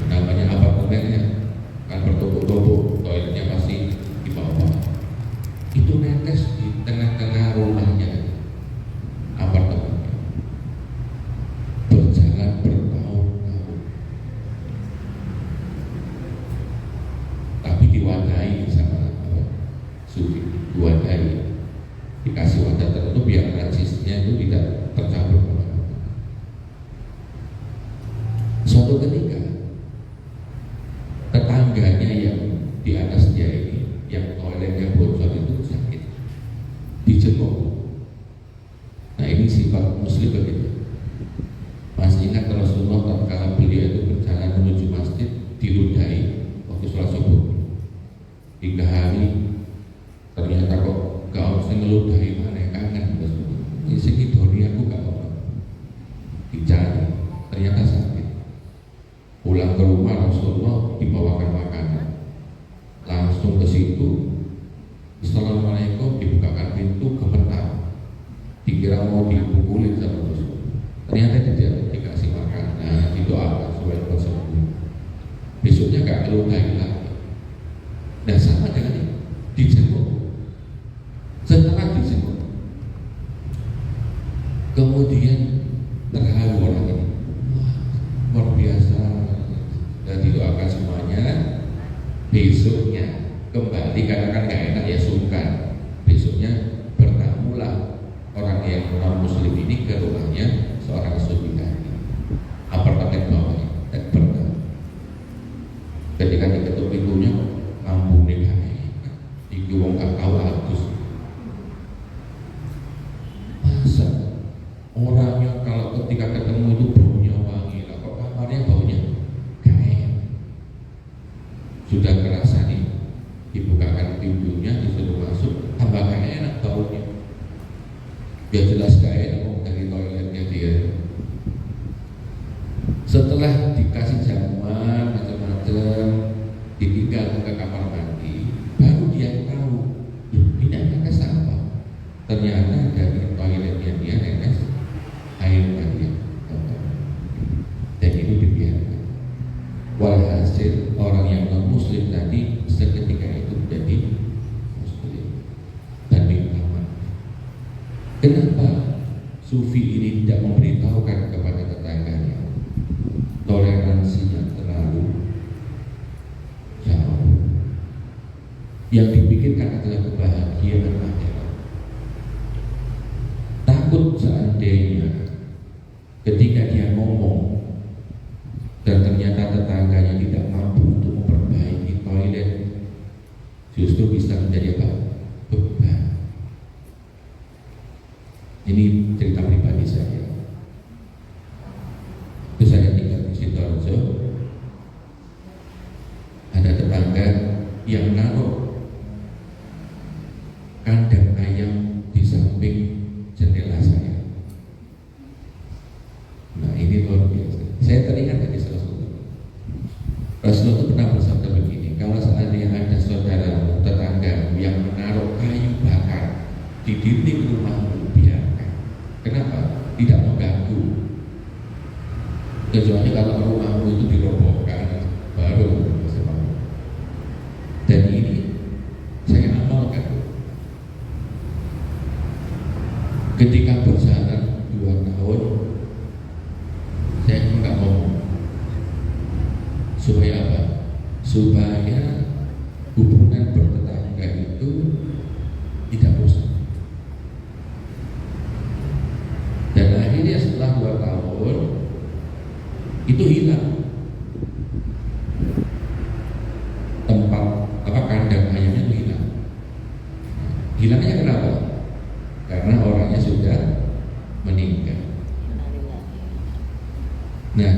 Namanya apartemennya kan bertumpuk-tumpuk, toiletnya pasti di bawah. Itu netes di tengah-tengah rumahnya apartemennya. Berjalan bertahun-tahun, tapi diwadahi sama sufi, diwadahi, dikasih wadah tertentu biar najisnya itu tidak tercampur kemana-mana. Suatu ketika tetangganya yang di atas dia ini, yang toiletnya bocor itu sakit, dijenguk. Nah, ini sifat muslim begitu. Masih ingat Rasulullah tatkala beliau itu berjalan menuju masjid diludahi waktu sholat subuh 3 hari, ternyata kok gak usah ngeludahi mana, kangen Rasulullah. Ini segini aku gak apa, dicari, ternyata sakit. Pulang ke rumah Rasulullah dibawakan makanan, langsung ke situ. Assalamualaikum, dibukakan pintu, gemetar, dikira mau dipukulin sama Rasul. Ternyata tidak, dikasih makanan, didoakan supaya sembuh. Besoknya gak ngeludahi lagi. Dan sama dengan ini, dijenguk. Setelah dijenguk, kemudian terharu orang ini. Wah, luar biasa. Dan didoakan semuanya. Besoknya kembali, karena kan gak enak ya, sungkan. Besoknya bertamulah orang yang non muslim ini ke rumahnya seorang sufi tadi, apartemen bawahnya, dan bertamu. Ketika diketuk pintunya, lampu nih iki wong gak tahu Agus. Masa orangnya kalau ketika ketemu itu baunya wangi, lah kok kamarnya baunya gak enak. Sudah kerasa nih, dibukakan pintunya, disuruh masuk, tambah gak enak baunya. Ya jelas gak enak dari toiletnya dia. Setelah dikasih jamuan macam-macam, ditinggal ke kamar mandi, baru dia tahu, ini netes apa? Ternyata dari toiletnya dia netes air mandi. Dan itu dibiarkan. Walhasil orang yang non muslim tadi seketika itu menjadi muslim dan minta maaf. Kenapa sufi ini tidak memberitahukan kepada tetangganya? Toleransinya terlalu jauh. Yang dipikirkan adalah kebahagiaan akhirat. Takut seandainya ketika dia ngomong dan ternyata tetangganya tidak mampu untuk memperbaiki toilet, justru bisa menjadi apa? Beban. Ini cerita pribadi saya. Itu saya tinggal di Sidoarjo. Ada tetangga yang naruh kandang ayam di samping jendela saya. Nah, ini luar biasa. Saya teringat dari Rasulullah itu pernah bersabda begini, kalau seandainya ada saudara tetangga yang menaruh kayu bakar di dinding rumahmu, biarkan. Kenapa? Tidak mengganggu. Kecuali kalau rumahmu itu dirobohkan, baru mau. Dan ini saya amalkan. Ketika berjalan 2 tahun, saya nggak ngomong. Supaya apa? Supaya hubungan bertetangga itu tidak rusak. Dan akhirnya setelah 2 tahun itu hilang. Nah,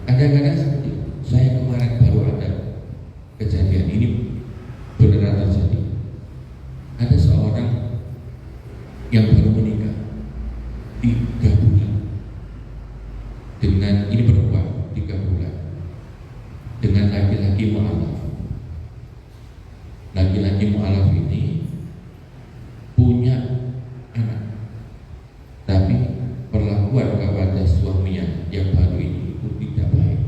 kadang-kadang seperti saya kemarin baru ada kejadian ini beneran terjadi. Ada seorang yang baru menikah 3 bulan dengan ini perempuan 3 bulan dengan laki-laki mu'alaf. Laki-laki mu'alaf ini punya anak, tapi perlakuan kepada suaminya yang baru ini itu tidak baik.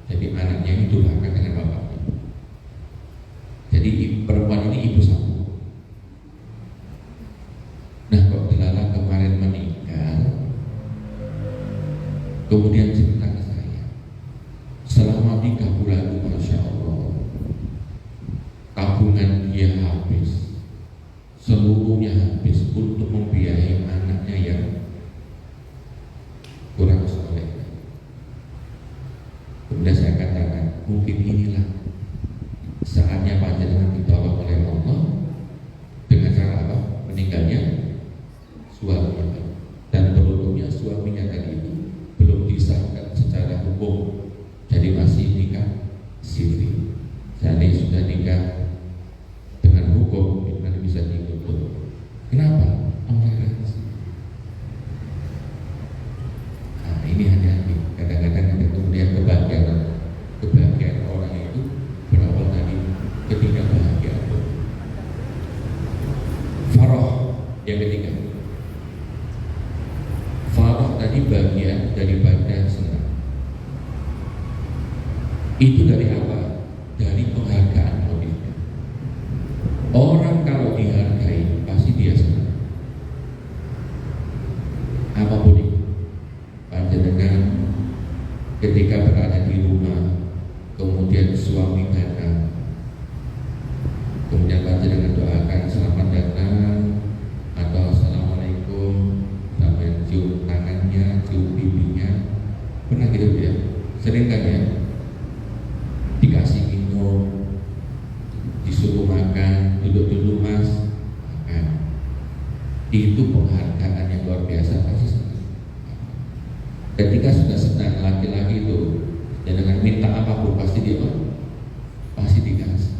Jadi anaknya ini durhaka dengan bapaknya. Jadi perempuan ini ibu sambung. Nah, kok delala kemarin meninggal, kemudian cerita ke saya, selama 3 bulan itu Masya Allah, tabungan dia habis, seluruhnya habis untuk membiayai anaknya yang kurang soleh. Kemudian saya katakan, mungkin inilah saatnya panjenengan ditolong oleh Allah dengan cara apa? Meninggalnya suaminya, dan beruntungnya suaminya tadi itu belum disahkan secara hukum, jadi masih nikah siri. Seandainya sudah nikah dengan hukum, itu nanti bisa dituntut. Kenapa? Toleransi. Nah, ini hati-hati. Kadang-kadang kita kemudian kebahagiaan orang itu berawal dari ketidakbahagiaan. Farah yang ketiga. Farah tadi bagian daripada senang. Itu dari apa? Dari penghargaan motifnya. Orang kalau dihargai pasti dia senang. Apapun itu, panjenengan ketika berada di rumah, kemudian suami datang, kemudian panjenengan doakan selamat datang atau assalamualaikum, sampai cium tangannya, cium pipinya, pernah gitu ya? Sering kan ya? Dikasih minum, disuruh makan, duduk dulu mas, makan. Itu penghargaan yang luar biasa pasti senang. Ketika sudah senang, laki-laki itu dengan minta apapun pasti dia pasti dikasih.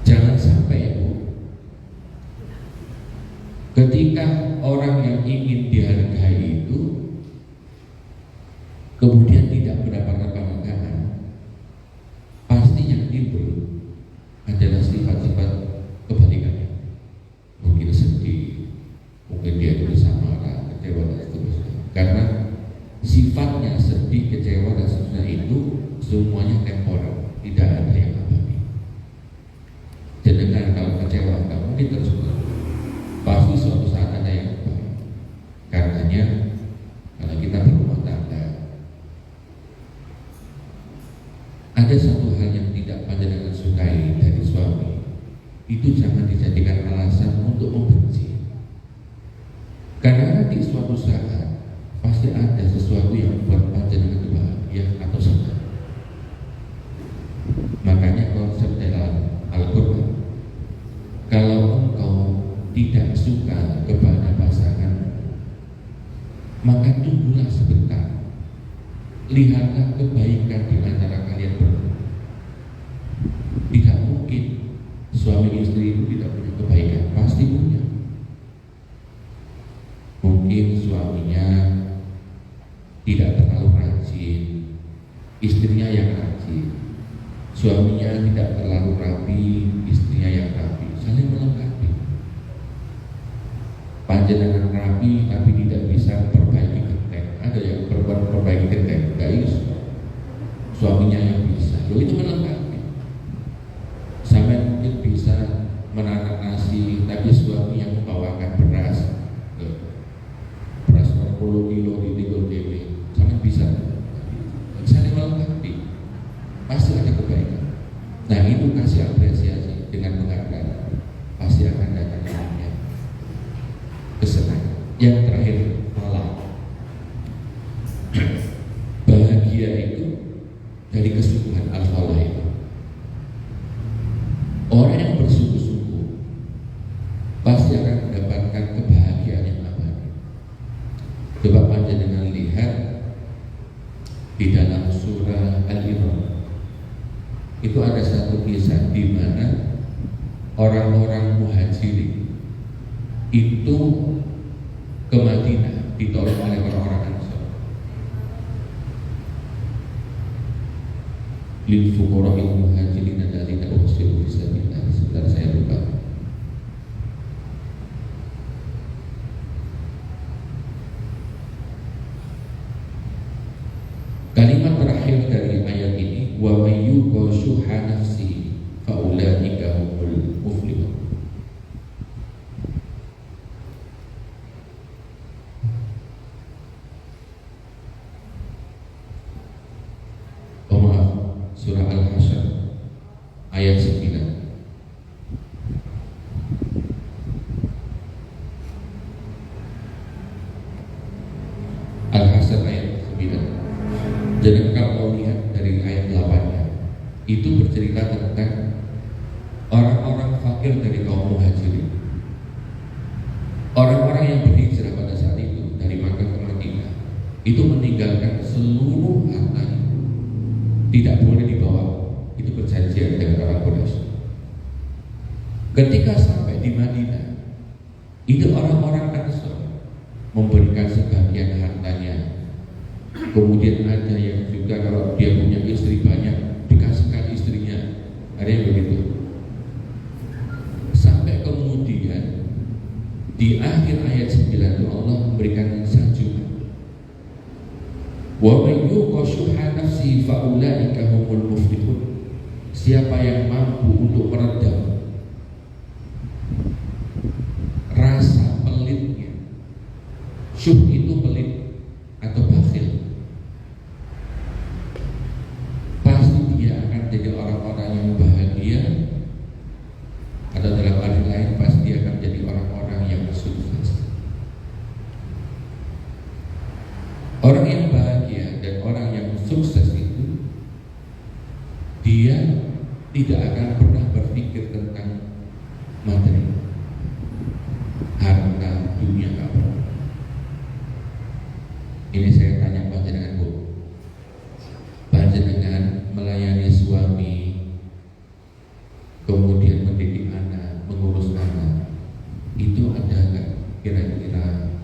Jangan sampai ketika orang yang ingin dihargai itu kemudian tidak mendapatkan penghargaan, pasti yang timbul adalah sifat-sifat kebalikannya. Mungkin sedih, mungkin dia bersama marah, kecewa dan seterusnya. Karena sifatnya sedih, kecewa dan seterusnya itu semuanya temporer, tidak ada yang abadi. Jadi kalau kecewa nggak mungkin terus, pasti suatu saat ada yang baik. Karenanya kalau kita berumah tangga, ada satu hal yang tidak panjenengan sukai dari suami, itu jangan dijadikan alasan untuk membenci. Karena nanti suatu saat pasti ada sesuatu yang membuat panjenengan bahagia atau senang. Makanya konsep dalam Al-Quran, kalau engkau tidak suka kepada pasangan, maka tunggulah sebentar, lihatlah kebaikan di antara kalian berdua. Tidak mungkin suami istri itu tidak punya kebaikan, pasti punya. Mungkin suaminya tidak terlalu rajin, istrinya yang rajin. Suaminya tidak terlalu rapi, istrinya yang rapi, saling melengkapi. Panjenengan rapi tapi tidak bisa memperbaiki genteng. Ada yang memperbaiki genteng, nggak bisa. Suaminya yang bisa, itu melengkapi. Sampai mungkin bisa menanam nasi, tapi suami yang membawakan beras, beras 40 kilo di Tigul TV, sampai bisa. Saling melengkapi, pasti ada kebaikan. Nah itu kasih apresiasi dengan menghargai, pasti akan datang namanya kesenangan. Yang terakhir malah bahagia itu dari kesungguhan al-falah itu. Orang yang bersungguh-sungguh pasti akan mendapatkan kebahagiaan yang abadi. Coba panjenengan lihat di dalam surah Al-Imran. Itu ada satu kisah di mana orang-orang muhajirin itu ke Madinah ditolong oleh orang-orang Ansor. Lil fuqara'il muhajirin alladzina uhsiru fi sabilillah. Sebentar saya lupa. Kalimat terakhir dari ayat ini, wa may yuqa syuhha nafsihi fa ulaika humul muflihun. Oh maaf, surah Al-Hasyr ayat 9. Al-Hasyr ayat 9. Jadi kalau lihat dari ayat 8-nya, itu bercerita tentang orang-orang fakir dari kaum muhajirin, orang-orang yang berhijrah pada saat itu dari Makkah ke Madinah, itu meninggalkan seluruh hartanya, tidak boleh dibawa. Itu perjanjian dengan orang Quraisy. Ketika sampai di Madinah, itu orang-orang Ansor memberikan sebagian hartanya. Kemudian ada yang juga kalau dia punya istri banyak dikasihkan istrinya, ada yang begitu. Sampai kemudian di akhir ayat 9 itu Allah memberikan sanjungan, wa may yuqa syuhha nafsihi fa ulaika humul muflihun. Siapa yang mampu untuk meredam rasa pelitnya, syuh itu pelit atau bakhil, jadi orang-orang yang bahagia, atau dalam arti lain pasti akan jadi orang-orang yang sukses. Orang yang bahagia dan orang yang sukses itu, dia tidak akan pernah berpikir tentang materi, harta, dunia, apa. Ini saya tanya panjenengan, Bu. Panjenengan melayani suami, kemudian mendidik anak, mengurus anak, itu ada nggak kira-kira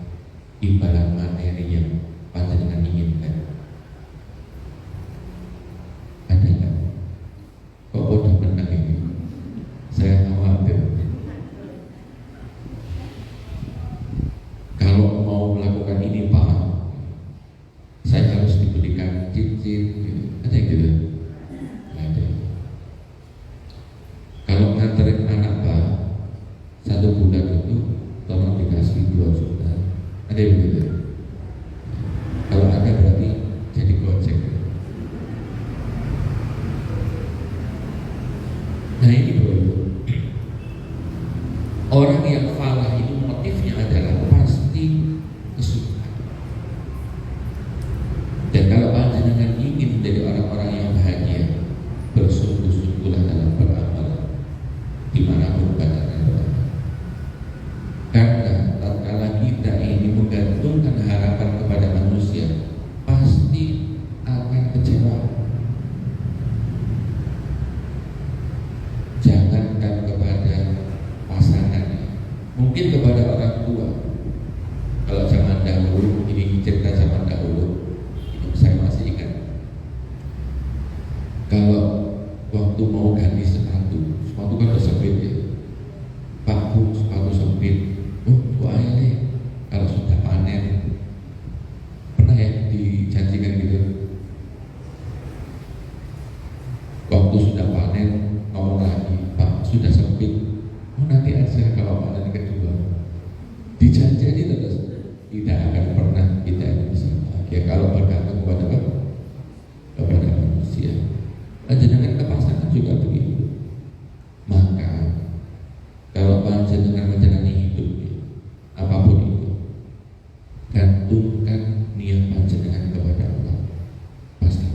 imbalan materi yang panjenengan inginkan? Ada nggak? Kok udah menang ini? Saya khawatir kalau mau melakukan ini, Pak, saya harus diberikan cincin gitu. Ada yang gitu? Ada. Kalau nganterin anak, Pak, 1 bulan itu tolong dikasih 2 juta. Ada yang gitu? Kalau ada berarti jadi gojek. Nah ini bro, orang yang falah itu motifnya adalah pasti kesukaan. Dan kalau panjenengan ingin menjadi orang-orang yang bahagia, bersungguh-sungguhlah dalam beramal dimanapun panjenengan berada. Karena tatkala kita ini menggantungkan harapan kepada manusia, pasti akan kecewa. Jangankan kepada pasangan, mungkin kepada orang tua. Kalau zaman dahulu, ini cerita zaman dahulu, saya masih ingat. Kalau waktu mau ganti sepatu kan udah sempit ya. Pak Bu, sepatu sempit. Oh, Bu ayah nih, kalau sudah panen, pernah ya dijanjikan gitu. Waktu sudah panen, ngomong lagi, Pak sudah sempit. Oh nanti aja kalau panen kedua. Dijanjani terus, tidak akan pernah kita bisa bahagia kalau bergantung kepada apa? Kepada manusia. Panjenengan ke pasangan juga begitu. Maka kalau panjenengan menjalani hidup, apapun itu, gantungkan niat panjenengan kepada Allah. Pasti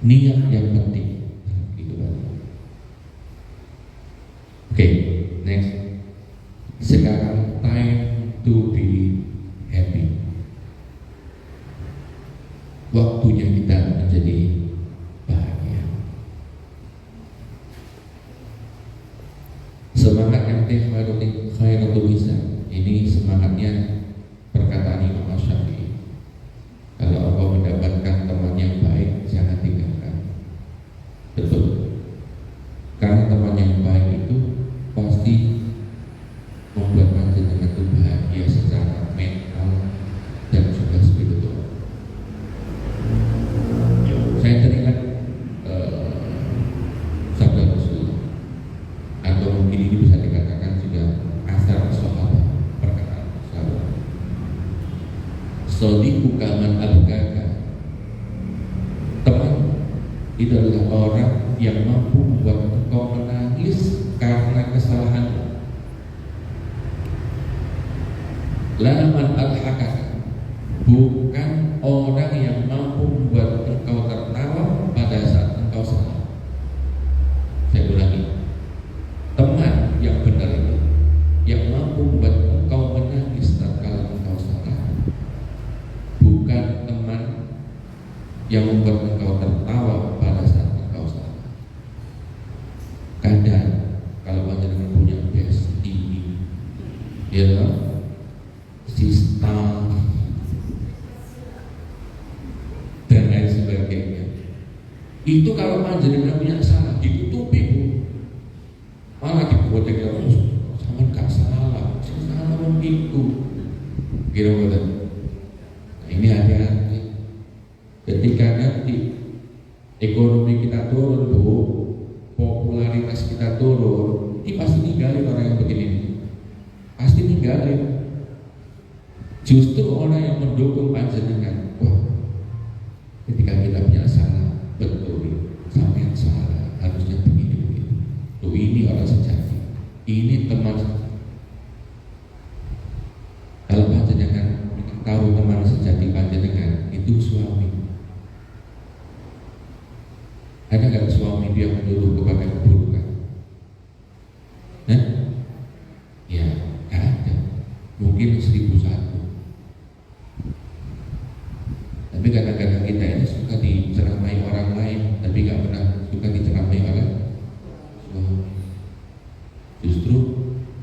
niat yang penting dalam kehidupan. Oke, next. Sekarang time to be happy. Waktunya kita menjadi bahagia. Semangat MT Khairatul Lisan, ini semangatnya perkataan Imam Syafi'i. Kalau engkau mendapatkan teman yang baik, jangan tinggalkan. Betul. Karena teman yang baik itu pasti membuat panjenengan itu bahagia secara mental dan juga spiritual. Saya teringat sabda Rasul, atau mungkin ini bisa dikatakan juga asar sahabat, perkataan sahabat. Sodiku kaman abgaka. Teman itu adalah orang yang mampu membuat engkau menangis karena kesalahanmu. Laman adhaka, bukan orang yang mampu membuat engkau tertawa pada saat engkau salah. Saya ulangi, teman yang benar itu yang mampu membuat engkau menangis tatkala engkau salah, bukan teman yang membuat engkau tertawa pada saat engkau salah. Kadang kalau panjenengan punya bestie, ya, sister dan lain sebagainya, itu kalau panjenengan punya salah ditutupi, Bu. Malah dibuat terus sama gak salah, salah itu kira-kira. Nah, ini hati-hati ketika nanti ekonomi kita turun, Bu, popularitas kita turun, ini pasti ninggalin orang yang begini, pasti ninggalin. Justru orang yang mendukung panjenengan, wah, ketika kita punya salah, betul, sampai yang salah, harusnya begini. Tuh, ini orang sejati, ini teman. Kalau panjenengan tahu teman sejati panjenengan itu suami. Ada nggak suami dia menyuruh kepada keburukan? Nah, ya, nggak ada. Mungkin 1001. Tapi kadang-kadang kita ini suka diceramai orang lain, tapi nggak pernah suka diceramai oleh suami. Justru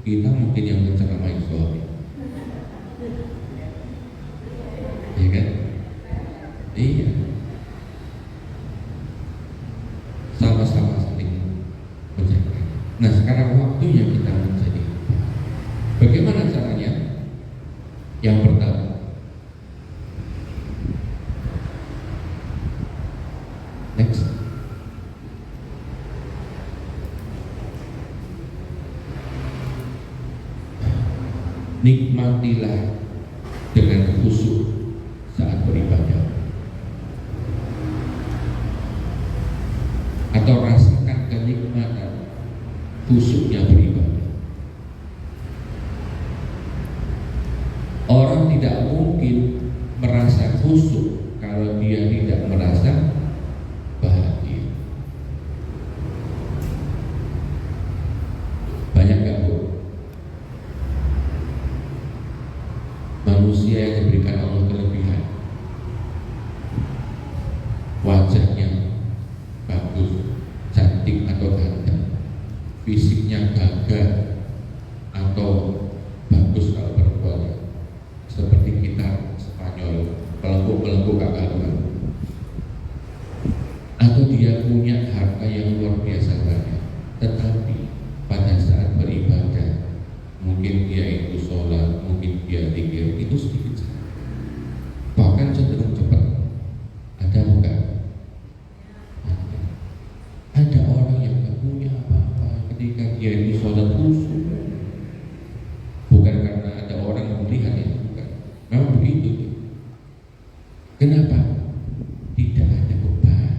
kita mungkin yang menceramai suami, ya kan? Iya. Sama-sama saling menjaga. Nah, sekarang waktunya kita menjadi. Bagaimana caranya? Yang pertama, next. Nikmatilah dengan khusyuk saat beribadah, atau rasakan kenikmatan khusyuknya beribadah. Orang tidak mungkin merasa khusyuk kalau dia tidak merasa bahagia. Banyak gak, Bu? Manusia yang diberikan Allah kelebihan, wajahnya bagus, cantik atau ganteng, fisiknya gagah atau bagus kalau perempuan, seperti kita Spanyol, pelengkuk karuan, atau dia punya harta yang luar biasa banyak, tetapi pada saat beribadah mungkin dia itu sholat, mungkin dia zikir, itu sedikit, bahkan cenderung cepat. Ada bukan? Ada orang yang gak punya apa-apa ketika dia ini sholat khusyuk, bukan karena ada orang yang melihat, ya, bukan. Memang begitu. Kenapa? Tidak ada beban.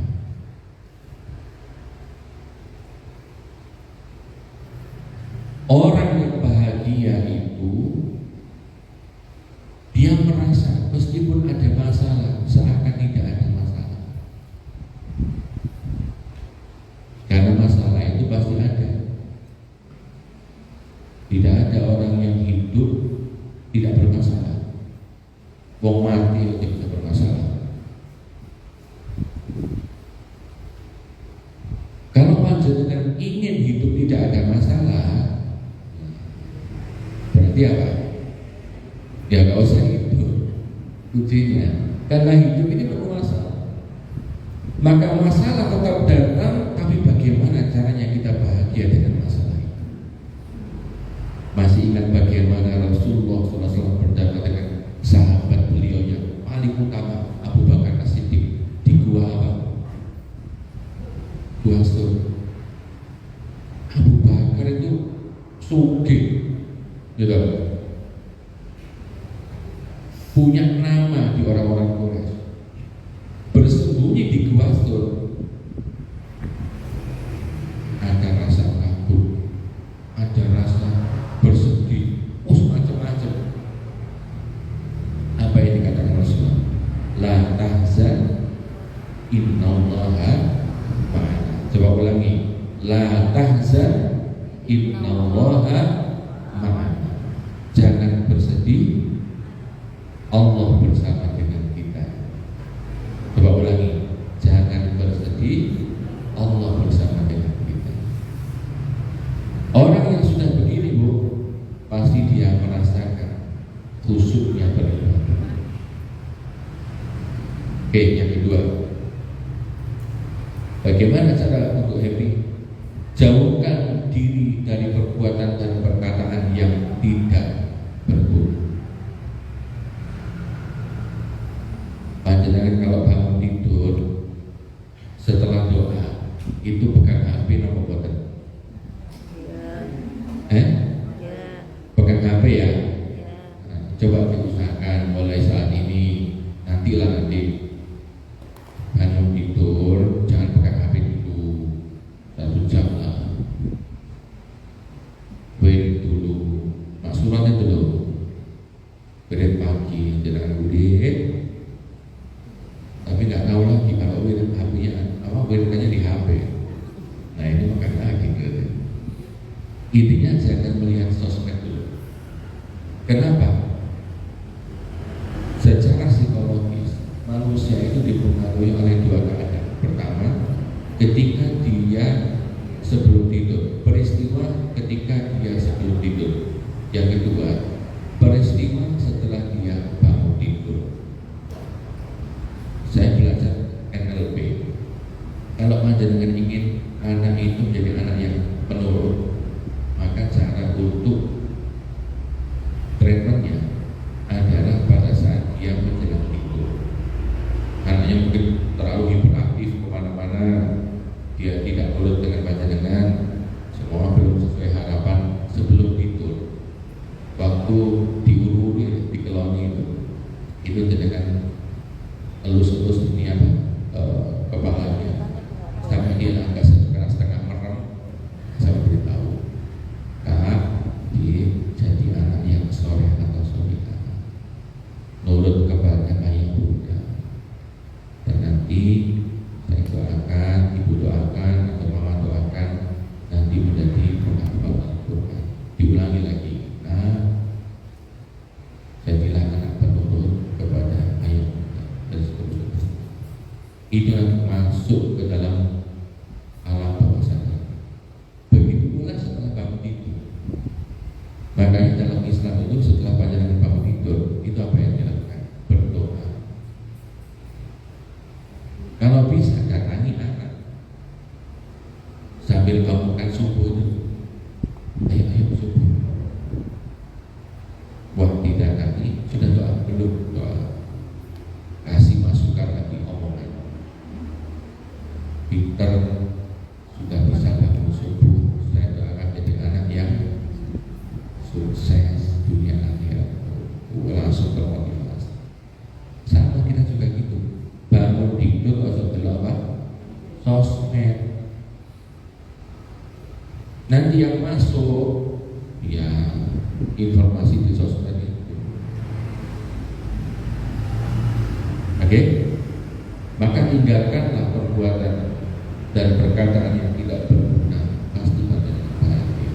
Orang yang bahagia itu dia merasa meskipun ada masalah seakan tidak ada masalah. Karena masalah itu pasti ada. Tidak ada orang yang hidup tidak Ya nggak usah itu kuncinya, karena hidup ini penuh masalah. Maka masalah tetap datang, tapi bagaimana caranya kita bahagia dengan masalah itu? Masih ingat bagaimana Rasulullah SAW berdakwah dengan sahabat beliau yang paling utama, Abu Bakar As-Siddiq, di gua apa? Gua Sur. Abu Bakar itu sugih, gitu, punya nama di orang-orang Quraisy, bersembunyi di gua Sur. Ada rasa takut, ada rasa bersedih, macam-macam. Apa yang dikatakan Rasulullah? La tahzan, innallaha ma'ana. Coba ulangi. La tahzan, innallaha ma'ana. Jangan bersedih, Allah bersama dengan kita. Coba ulangi. Jangan bersedih, Allah bersama dengan kita. Orang yang sudah begini, Bu, pasti dia merasakan khusyuknya beribadah. Oke, yang kedua, bagaimana cara untuk happy? Jauhkan diri dari perbuatan dan perkataan yang tidak berguna. Panjenengan kalau bangun tidur setelah doa itu pegang HP nomor boten? Pegang HP ya? Nah, coba diusahakan mulai saat ini. Nantilah nanti bangun tidur jangan pegang HP dulu 1 jam lah. Wait dulu, Pak suratnya dulu. Berit pagi jangan udah. Tapi nggak tahu lagi kalau wirid HP-nya apa wiridnya di HP. Nah ini makan lagi gitu. Intinya jangan melihat sosmed dulu. Kenapa? Secara psikologis manusia itu dipengaruhi oleh 2 keadaan. Pertama, ketika dia sebelum tidur. Peristiwa ketika dia sebelum tidur. Yang kedua, peristiwa setelah dia bangun tidur. Saya belajar NLP. Kalau panjenengan ingin anak itu menjadi anak yang penurut, maka cara untuk treatmentnya adalah pada saat dia menjelang tidur. Anaknya mungkin terlalu hiperaktif kemana-mana, dia tidak nurut dengan panjenengan, semua belum sesuai harapan sebelum tidur. Waktu diururi, dikeloni itu dengan elus-elus ini apa kepalanya sampai dia agak setengah merem. Saya beritahu, Kak, dia jadi anak yang soleh atau solehah, nurut kepada ayah bunda, dan nanti saya doakan, ibu doakan atau mama doakan nanti menjadi penghafal Al-Quran. Diulangi lagi, nah jadilah anak penurut kepada ayah bunda dan seterusnya. Itu masuk ke dalam alam bawah sadar. Begitu pula setelah bangun tidur. Makanya dalam Islam itu setelah panjenengan bangun tidur, itu apa yang dilakukan? Berdoa. Kalau bisa datangi anak sambil bangunkan subuh itu. Ayo subuh. Buat didatangi, sudah doa belum? Doa. Kasih masukan lagi omongan. Pinter, sudah bisa bangun subuh. Saya doakan jadi anak yang sukses dunia akhirat. Langsung termotivasi. Sama kita juga gitu. Bangun tidur langsung apa? Sosmed. Nanti yang masuk ya informasi di sosmed itu. Oke? Maka tinggalkanlah perbuatan dan perkataan yang tidak berguna, pasti pada bahagia.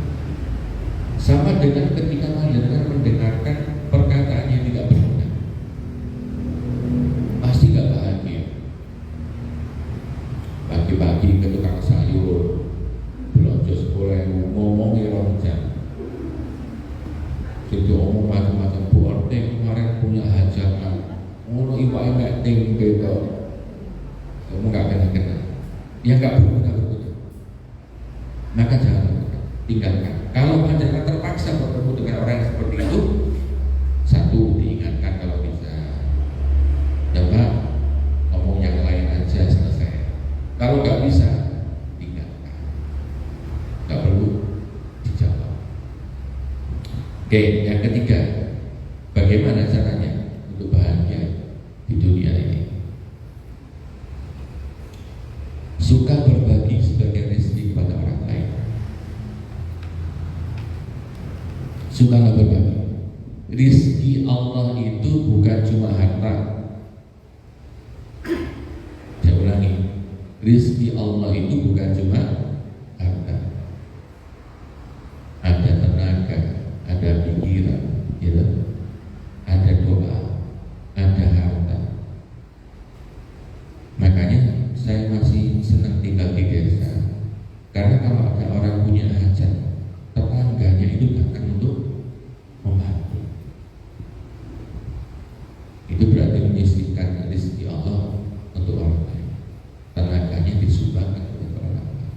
Sama dengan ketika kalian mendengarkan perkataan yang tidak berguna, pasti gak bahagia. Pagi-pagi ke tukang sayur, belanja sekolah ngomongnya 2 jam. Jadi omong macam-macam, Bu RT nggak berguna, maka jangan tinggalkan. Kalau panjenengan terpaksa bertemu dengan orang yang seperti itu, satu diingatkan kalau bisa, coba ngomong yang lain aja selesai. Kalau nggak bisa, tinggalkan, nggak perlu dijawab. Oke, yang ketiga, bagaimana caranya untuk bahagia di dunia ini? Suka berbagi sebagian rezeki kepada orang lain. Sukalah berbagi. Rizki Allah itu bukan cuma harta. Saya ulangi, rizki Allah itu bukan cuma harta. Ada tenaga, ada pikiran, gitu. Ada doa, ada harta. Makanya saya masih senang tinggal di desa, karena kalau ada orang punya hajat, tetangganya itu datang untuk membantu. Itu berarti menyisihkan rezeki Allah untuk orang lain. Tenaganya disumbangkan untuk orang lain.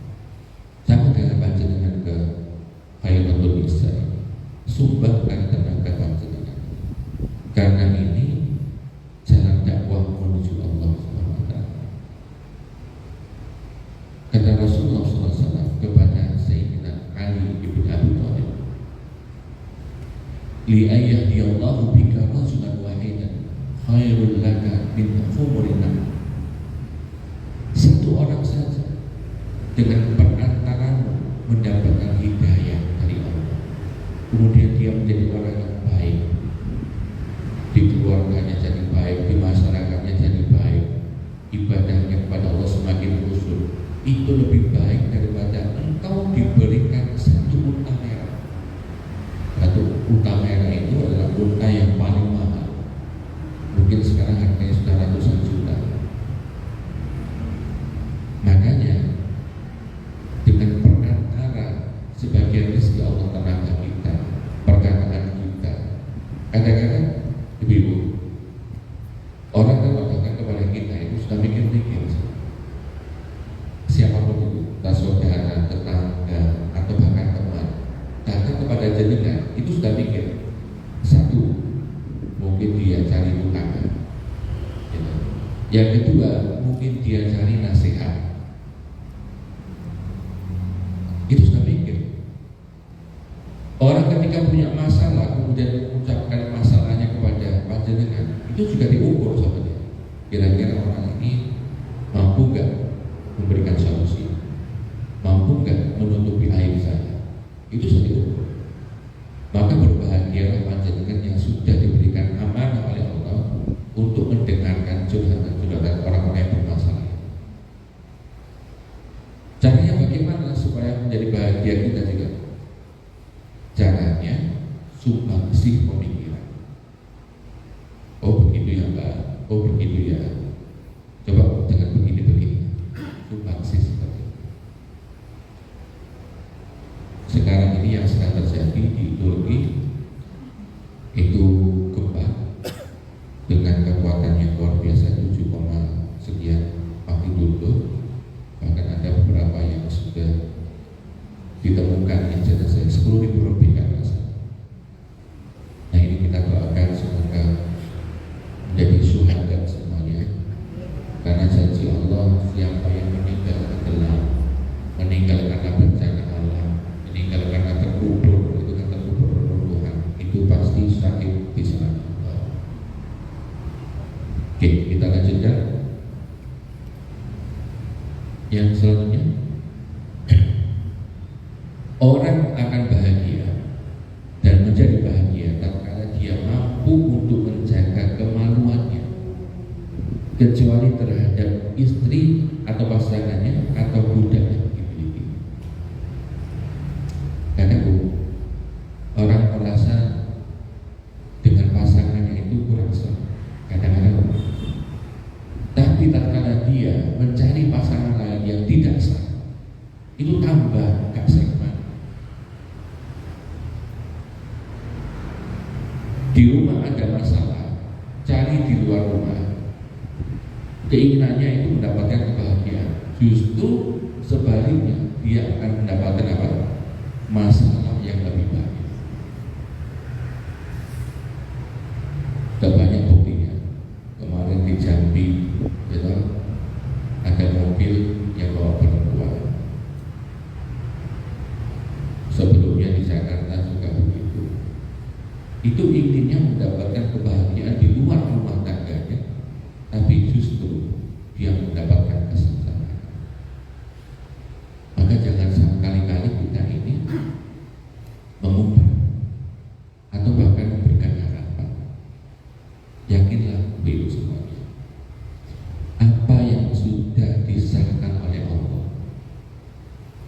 Sama dengan panjenengan ke Khairatul Nisa, sumbangkan tenaga panjenengan. Karena ini jalan dakwah menuju Allah SWT. Kata Rasulullah SAW kepada Sayyidina Ali bin Abi Thalib, li ayyahdiyallahu bika rajulan wahidan khairul laka min humurin na'am. Satu orang saja dengan perantaramu mendapatkan hidayah dari Allah, kemudian dia menjadi orang yang baik, di keluarganya jadi baik, di masyarakatnya jadi baik, ibadahnya kepada Allah semakin khusyuk, itu lebih baik daripada engkau diberikan satu unta merah. Satu unta merah itu adalah unta yang paling mahal, mungkin sekarang harganya sudah ratusan juta. Makanya dengan perantara sebagian rezeki Allah tenaga kita, perkataan kita, kadang-kadang ibu-ibu, orang kalau datang kepada kita itu sudah mikir-mikir, siapapun itu, entah saudara, tetangga, atau bahkan teman, datang kepada jenengan itu sudah mikir. Satu, mungkin dia cari tukang. Yang kedua, mungkin dia cari nasihat. Itu sudah mikir. Orang ketika punya masalah kemudian mengucapkan masalahnya kepada panjenengan, itu juga diukur sama dia. Kira-kira orang ini mampu nggak memberikan solusi, mampu nggak menutupi aib saya. Itu sudah diukur. Maka berbahagialah panjenengan yang sudah diberikan amanah oleh Allah untuk mendengarkan curhatan-curhatan orang-orang yang bermasalah. Caranya bagaimana supaya menjadi bahagia kita juga? Caranya sumbangsih pemikiran. Oh begitu ya Mbak, oh begitu ya. Coba jangan begini-begini. Sumbangsih seperti itu. Sekarang ini yang sedang terjadi di Turki itu gempa dengan kekuatan yang luar biasa 7, sekian magnitudo. Bahkan ada beberapa yang sudah ditemukan yang jenazah 10.000 lebih kan rasa. Nah ini kita doakan semoga menjadi syuhada semuanya, karena janji Allah siapa yang meninggal adalah meninggal karena bencana alam, meninggal karena terkubur, itu kan terkubur reruntuhan, itu pasti sakit di sana. Oke, kita lanjutkan. Yang selanjutnya, orang akan bahagia dan menjadi bahagia tatkala dia mampu untuk menjaga kemaluannya, kecuali terhadap istri atau pasangannya atau budak yang dimiliki. Karena orang merasa dengan pasangannya itu kurang sah, kadang-kadang. Tapi tatkala dia mencari pasangan lain yang tidak sah, itu tambah gak sehat. Di rumah ada masalah, cari di luar rumah. Keinginannya itu mendapatkan kebahagiaan. Justru itu inginnya mendapatkan kebahagiaan di luar rumah tangganya, tapi justru dia mendapatkan kesengsaraan. Maka jangan sekali-kali kita ini mengubah atau bahkan memberikan harapan. Yakinlah itu semuanya, apa yang sudah disahkan oleh Allah,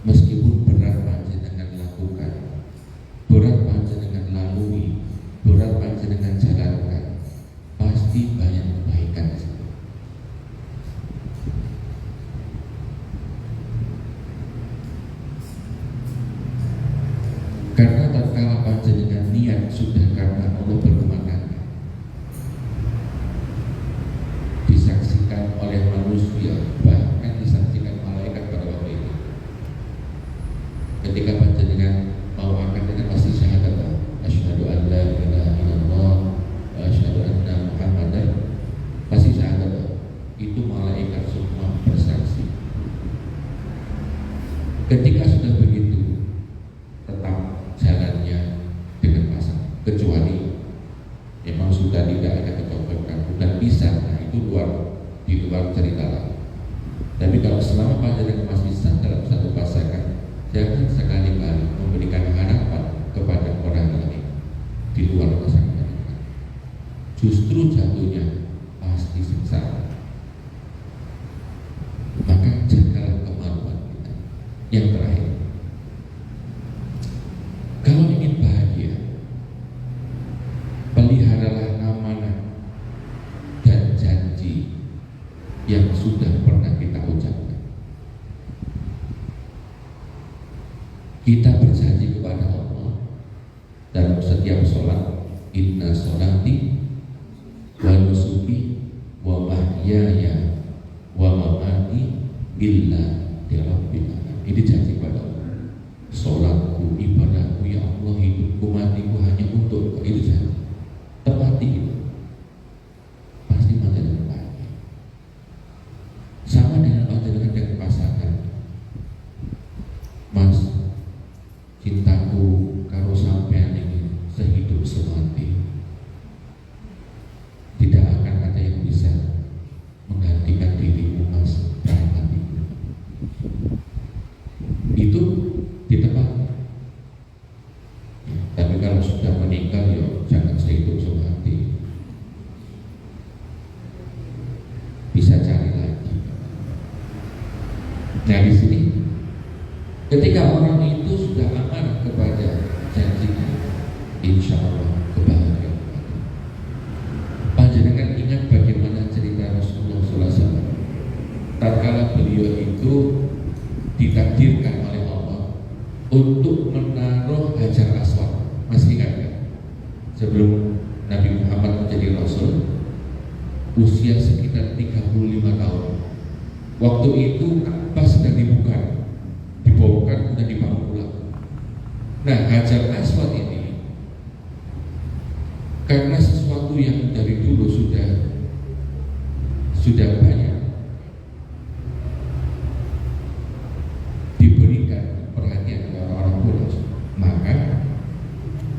meskipun berat panjenengan lakukan, berat panjenengan lalui, berat panjenengan jalankan, pasti banyak kebaikan di situ. Karena tatkala panjenengan niat sudah karena Allah berumah tangga, disaksikan oleh manusia, bahkan disaksikan malaikat pada waktu itu. Ketika panjenengan mau akan dengan pasti syahadat, asyhadu an la ilaha illallah wa asyhadu anna muhammadar, pasti syahadat. Itu malaikat semua bersaksi. Ketika sudah begitu, tetap jalannya dengan pasang, kecuali memang sudah tidak ada kecocokan, bukan bisa, nah itu di luar cerita lain. Tapi kalau selama panjenengan masih sah dalam satu pasangan, jangan sekali-kali memberikan harapan kepada orang lain di luar pasangan. Justru jatuhnya pasti sengsara. Maka jagalah kemauan kita. Yang terakhir, kalau ingin bahagia, peliharalah amanah dan janji yang sudah pernah kita ucapkan. Kita berjanji kepada Allah dalam setiap sholat, inna sholati wa nusuki wa mahyaya wa mamati lillahi rabbil alamin. Ini janji kepada Allah. Sholatku, ibadahku, ya Allah, hidupku, matiku hanya untuk itu janji. Tepati itu, pasti panjenengan bahagia. Sama dengan panjenengan dengan pasangan. Mas, cintaku karo sampean ini sehidup semati. Tidak akan ada yang bisa menggantikan dirimu, Mas, dalam hatiku. Itu ditepati. Tapi kalau sudah meninggal, ya jangan sehidup semati. Bisa cari lagi. Nah di sini, ketika orang itu sudah aman kepada janjinya, insya Allah kebahagiaan. Panjenengan ingat bagaimana cerita Rasulullah SAW. Tatkala beliau itu ditakdirkan oleh Allah untuk menaruh Hajar Aswad, masih ingat kan? Sebelum Nabi Muhammad menjadi Rasul, usia sekitar 35 tahun. Waktu itu Ka'bah sedang dibongkar dan dibangun ulang. Nah, Hajar Aswad ini karena sesuatu yang dari dulu sudah banyak diberikan perhatian oleh orang-orang Quraisy, maka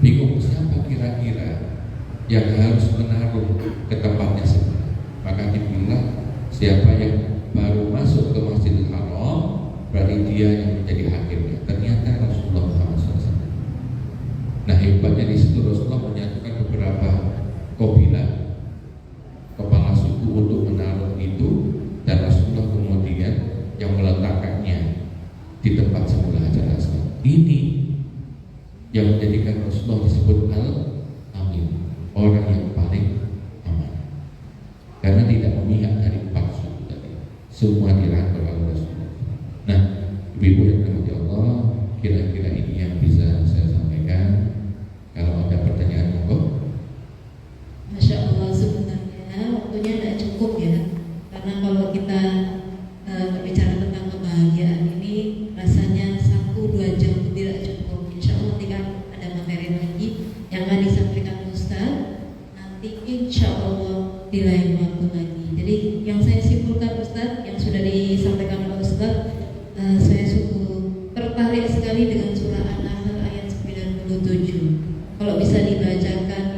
bingung siapa kira-kira yang harus menaruh ke tempatnya semua. Maka dibilang siapa yang baru masuk ke Masjidil Haram berarti dia yang menjadi hakimnya. Ternyata Rasulullah SAW. Nah hebatnya di situ Rasulullah menyatukan beberapa kabilah, kepala suku untuk menaruh itu, dan Rasulullah kemudian yang meletakkannya di tempat semula Hajar Aswad. Ini yang menjadikan Rasulullah disebut Al-Amin, orang yang paling aman, karena tidak memihak dari empat suku tadi, semua dirangkul oleh Rasulullah. Nah, ibu-ibu yang dirahmati Allah, kira-kira ini yang bisa saya sampaikan. Kalau ada pertanyaan, monggo. Masya Allah, sebenarnya waktunya tidak cukup ya, karena kalau kita berbicara tentang kebahagiaan ini rasanya 1-2 jam tidak cukup. Insya Allah ketika ada materi lagi yang akan disampaikan Ustaz, nanti insya Allah di lain waktu lagi. Jadi yang saya simpulkan Ustaz, yang sudah disampaikan oleh Ustaz, saya sungguh tertarik sekali dengan surah An-Nahl ayat 97. Kalau bisa dibacakan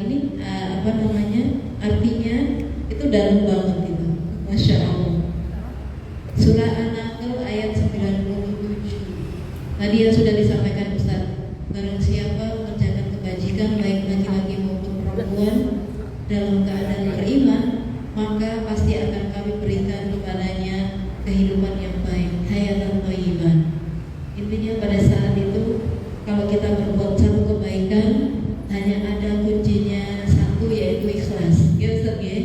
barang siapa mengerjakan kebajikan baik laki-laki maupun perempuan dalam keadaan beriman, maka pasti akan kami berikan kepadanya kehidupan yang baik, hayatan thayyibah. Intinya pada saat itu kalau kita berbuat satu kebaikan hanya ada kuncinya satu, yaitu ikhlas. Ya Ustaz ya?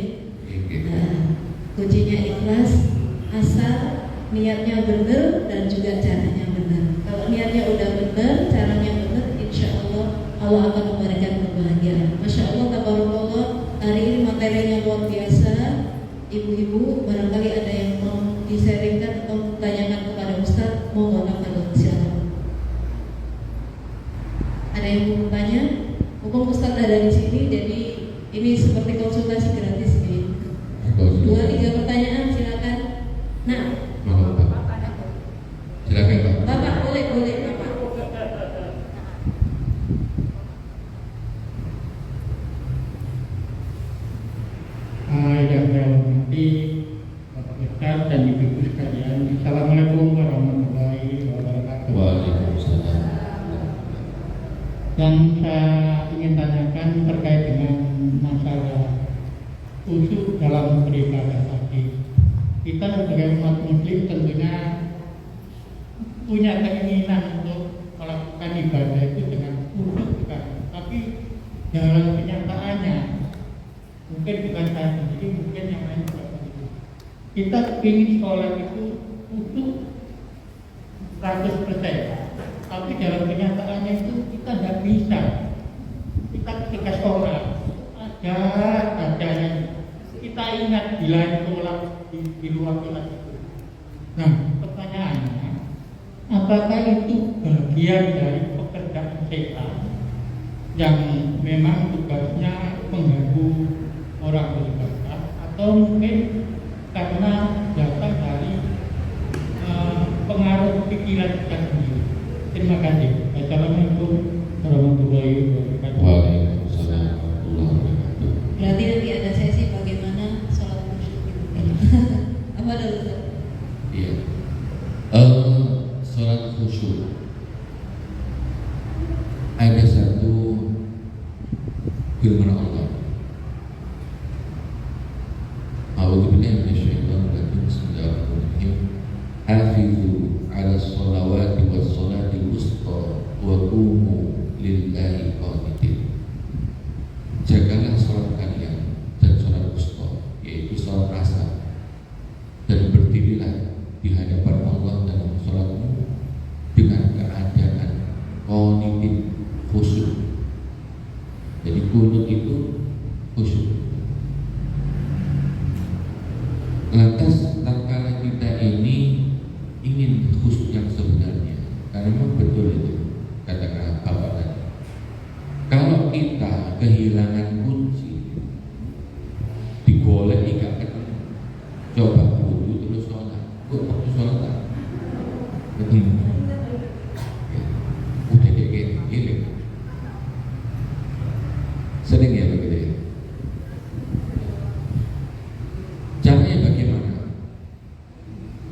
Nah, kuncinya ikhlas, asal niatnya benar dan juga caranya benar. Kalau niatnya udah benar, caranya benar, insya Allah Allah akan memberikan kebahagiaan. Masya Allah, tabarakallah, hari ini materinya luar biasa. Ibu-ibu barangkali ada yang mau di-sharingkan atau tanyakan kepada Ustaz, mohon tafadhol, silakan. Ada yang mau bertanya? Mumpung Ustaz ada di sini, jadi ini seperti konsultasi gratis nih. 2-3 pertanyaan, silakan. Nah, silakan Pak. Bapak boleh Bapak. Yang saya hormati Bapak Ustaz dan Ibu-ibu sekalian, Assalamualaikum warahmatullahi wabarakatuh. Waalaikumsalam. Yang saya ingin tanyakan terkait dengan masalah khusyuk dalam beribadah tadi. Kita sebagai umat muslim tentunya punya keinginan untuk melakukan ibadah itu dengan khusyuk kan. Tapi dalam kenyataannya mungkin bukan saya sendiri, mungkin yang lain juga begitu. Kita ingin sholat itu khusyuk 100%. Tapi dalam kenyataannya itu kita tidak bisa. Kita ketika sholat ada bacanya. Kita ingat bila sholat di luar sholat itu. Nah, pertanyaannya, apakah itu bagian dari pekerjaan setan yang memang tugasnya mengganggu orang beribadah, atau mungkin karena datang dari pengaruh pikiran kita sendiri? Terima kasih. Assalamualaikum warahmatullahi wabarakatuh. Waalaikumsalam warahmatullahi wabarakatuh. Berarti nanti ada sesi bagaimana sholat khusyuk itu. Apa dulu Ustaz? Iya. Sholat khusyuk. Ada satu firman Allah. A'udzubillahi minasyaitonir rajim. Bismillahirrahmanirrahim. Hafizu 'alas shalawati was sholati wusta wa qumu lillahi qanitin. Jagalah sholat kalian dan sholat wusta, yaitu sholat asar, dan berdirilah di hadapan Allah dalam sholatmu dengan keadaan qanitin, khusyuk. Jadi kunut itu khusyuk. Lantas tatkala kita ini ingin khusyuk yang sebenarnya, karena memang betul itu kata Bapak tadi. Kalau kita kehilangan kunci, digolek gak ketemu, coba wudu terus sholat, kok waktu sholat tak ketemu, udah kayak gini, sering ya begitu ya. Caranya bagaimana?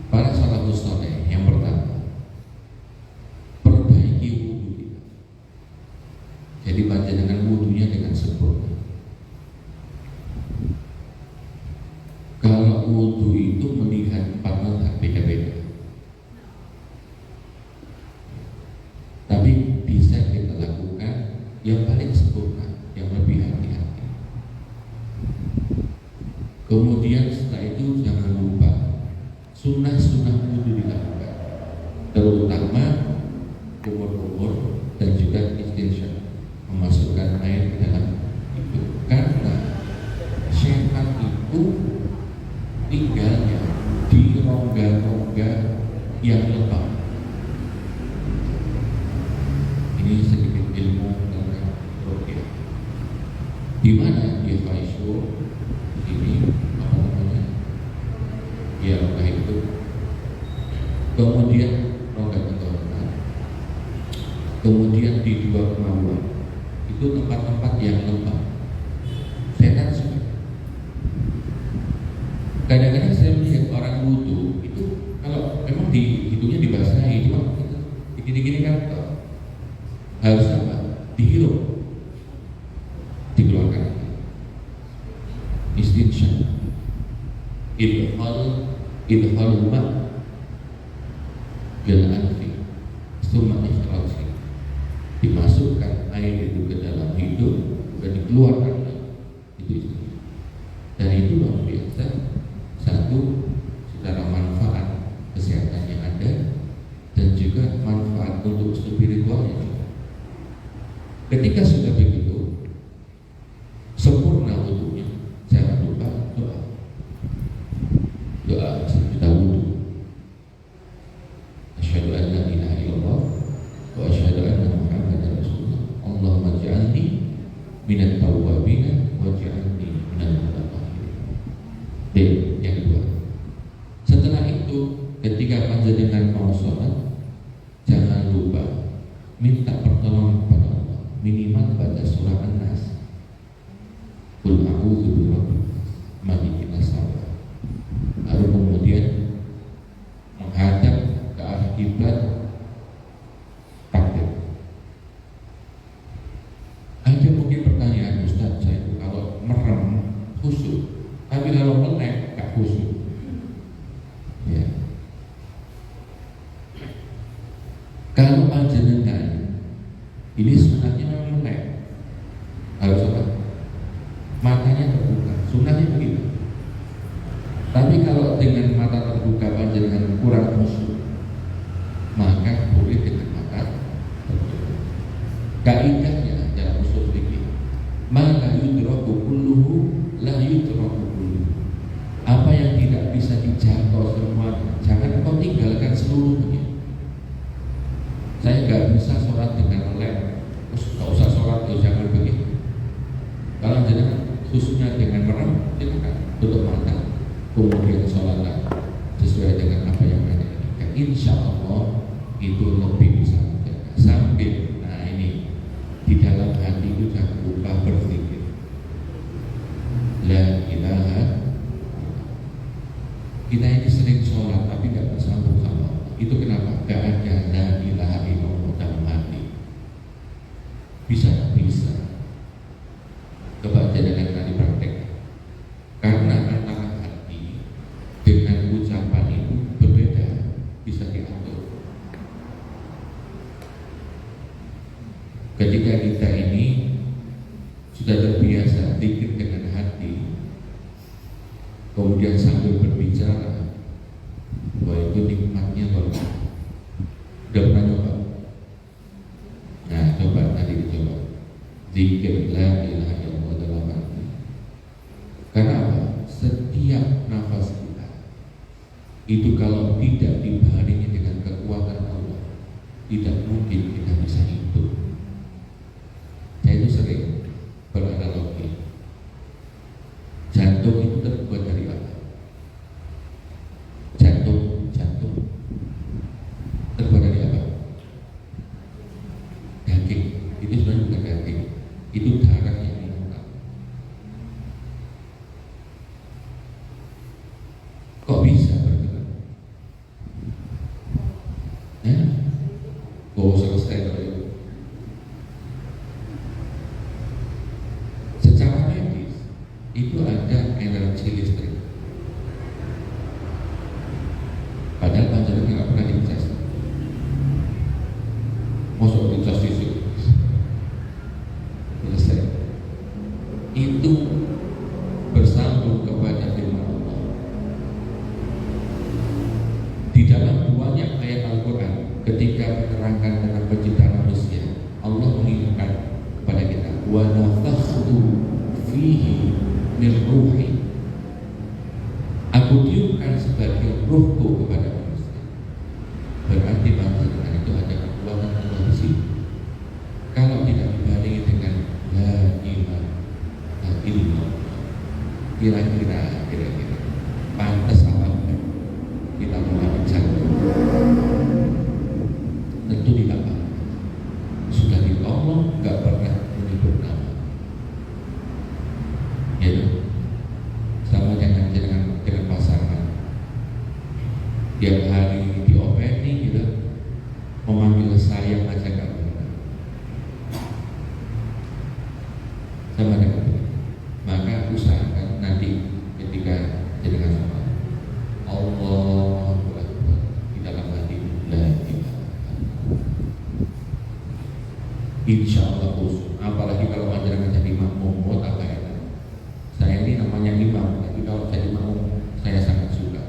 Para salafus saleh yang pertama, perbaiki wudu kita. Jadi baca dengan wudunya dengan sempurna. Kalau wudu itu melihat 4 mazhab beda-beda, tapi bisa kita lakukan yang paling sempurna, yang lebih hati-hati. Kemudian setelah itu jangan lupa sunnah-sunnah wudu dilakukan, terutama kumur-kumur dan juga istinsyaq, memasukkan air ke dalam itu, karena syaitan itu tinggalnya di rongga-rongga yang lembab. Ini sedikit ilmu tentang ruqyah. Di mana dia faisur ini apa namanya? Ya rongga itu. Kemudian rongga tenggorokan. Kemudian di 2 kemaluan. Itu tempat-tempat yang lembab. Setan suka. Kadang-kadang saya melihat orang wudu itu kalau memang di hidungnya dibasahi, cuma begini-gini kan, harus apa? Dihirup, dikeluarkan. Istinsyak, idhal ma bil anfi, summa ikhraj, dimasukkan air itu ke dalam hidung dan dikeluarkan. Itu dan itu luar biasa. Satu, secara manfaat kesehatan yang ada, dan juga manfaat untuk spiritualnya. Ketika sudah begitu sempurna wudhunya, jangan lupa doa kita wudhu. Asyhadu an la ilaha illallah wa asyhadu anna Muhammadar Rasulullah. Allahumma ij'alni minat tawwabin waj'alni minal mutatahhirin. Yang kedua, setelah itu ketika panjenengan mau sholat, jangan lupa minta pertolongan kepada Allah, minimal baca surah An-Nas, Qul a'udzu birabbin nas, malikin nas, lalu kemudian menghadap ke arah kiblat, takbir. Ada mungkin pertanyaan, Ustaz, saya kalau merem khusyuk, tapi kalau melek gak khusyuk. Ya. Kalau panjenengan ini sebenarnya memang melek, harus apa? Matanya terbuka, sunahnya begitu. Tapi kalau dengan mata terbuka panjenengan kurang khusyuk, maka boleh dengan mata tertutup. Kaidahnya dalam usul fikih, maka yudraku kulluhu la yudraku kulluhu. Apa yang tidak bisa dijangkau semuanya, jangan kau tinggalkan seluruhnya. Saya nggak bisa sholat dengan melek, terus nggak usah sholat, jangan begitu. Kalau jangan khususnya dengan merem, silakan tutup mata, kemudian sholatlah sesuai dengan apa yang ada. Insya Allah itu lebih bisa menjaga. Sambil, nah ini di dalam hati itu jangan lupa berpikir la ilaha. Kita ini sering sholat tapi nggak bersambung sama Allah. Itu kenapa? Gak ada la ilaha illallah dalam hati. Bisa? Coba jangan kali praktek. Karena antara hati dengan ucapan itu berbeda, bisa diatur. Ketika kita ini sudah terbiasa zikir dengan hati, kemudian sambil berbicara, wah itu nikmatnya luar biasa. Udah pernah coba? Nah coba, nanti dicoba zikir la ilaha illallah dalam hati. Karena apa? Setiap nafas kita itu kalau tidak dibarengi dengan kekuatan Allah, tidak mungkin kita bisa hidup. Saya itu sering beranalogi, jantung itu terbuat dari apa? Jantung terbuat dari apa? Daging. Itu sebenarnya bukan daging, itu darah yang diminum. Kok bisa bergerak? Ya, selesai kalau itu. Secara medis itu ada energi listrik. Padahal panjenengan nggak pernah dicas. Masuk dicas di situ. Selesai. Itu bersambung kepada firman Allah. Di dalam banyak ayat Al-Quran, ketika menerangkan tentang penciptaan manusia, Allah mengingatkan kepada kita, wa nafakhtu fihi min ruhi. Aku tiupkan sebagai ruhku kepada manusia. Berarti maksudnya itu ada kekuatan Allah di sini. Kalau tidak dibarengi dengan la ilaha illallah, kira-kira pantas apa kita mulai jantung? Tentu tidak pantas. Sudah ditolong, nggak pernah menyebut nama. Ya, sama dengan pasangan. Tiap hari diopeni gitu, memanggil sayang aja nggak pernah. sama dengan itu. Maka usahakan nanti ketika jenengan sholat Allahu Akbar di dalam hati la ilaha illallah. Insya Allah khusyuk. Apalagi kalau jenengan jadi makmum, buat apa enak. Saya ini namanya imam, tapi kalau jadi makmum saya sangat suka.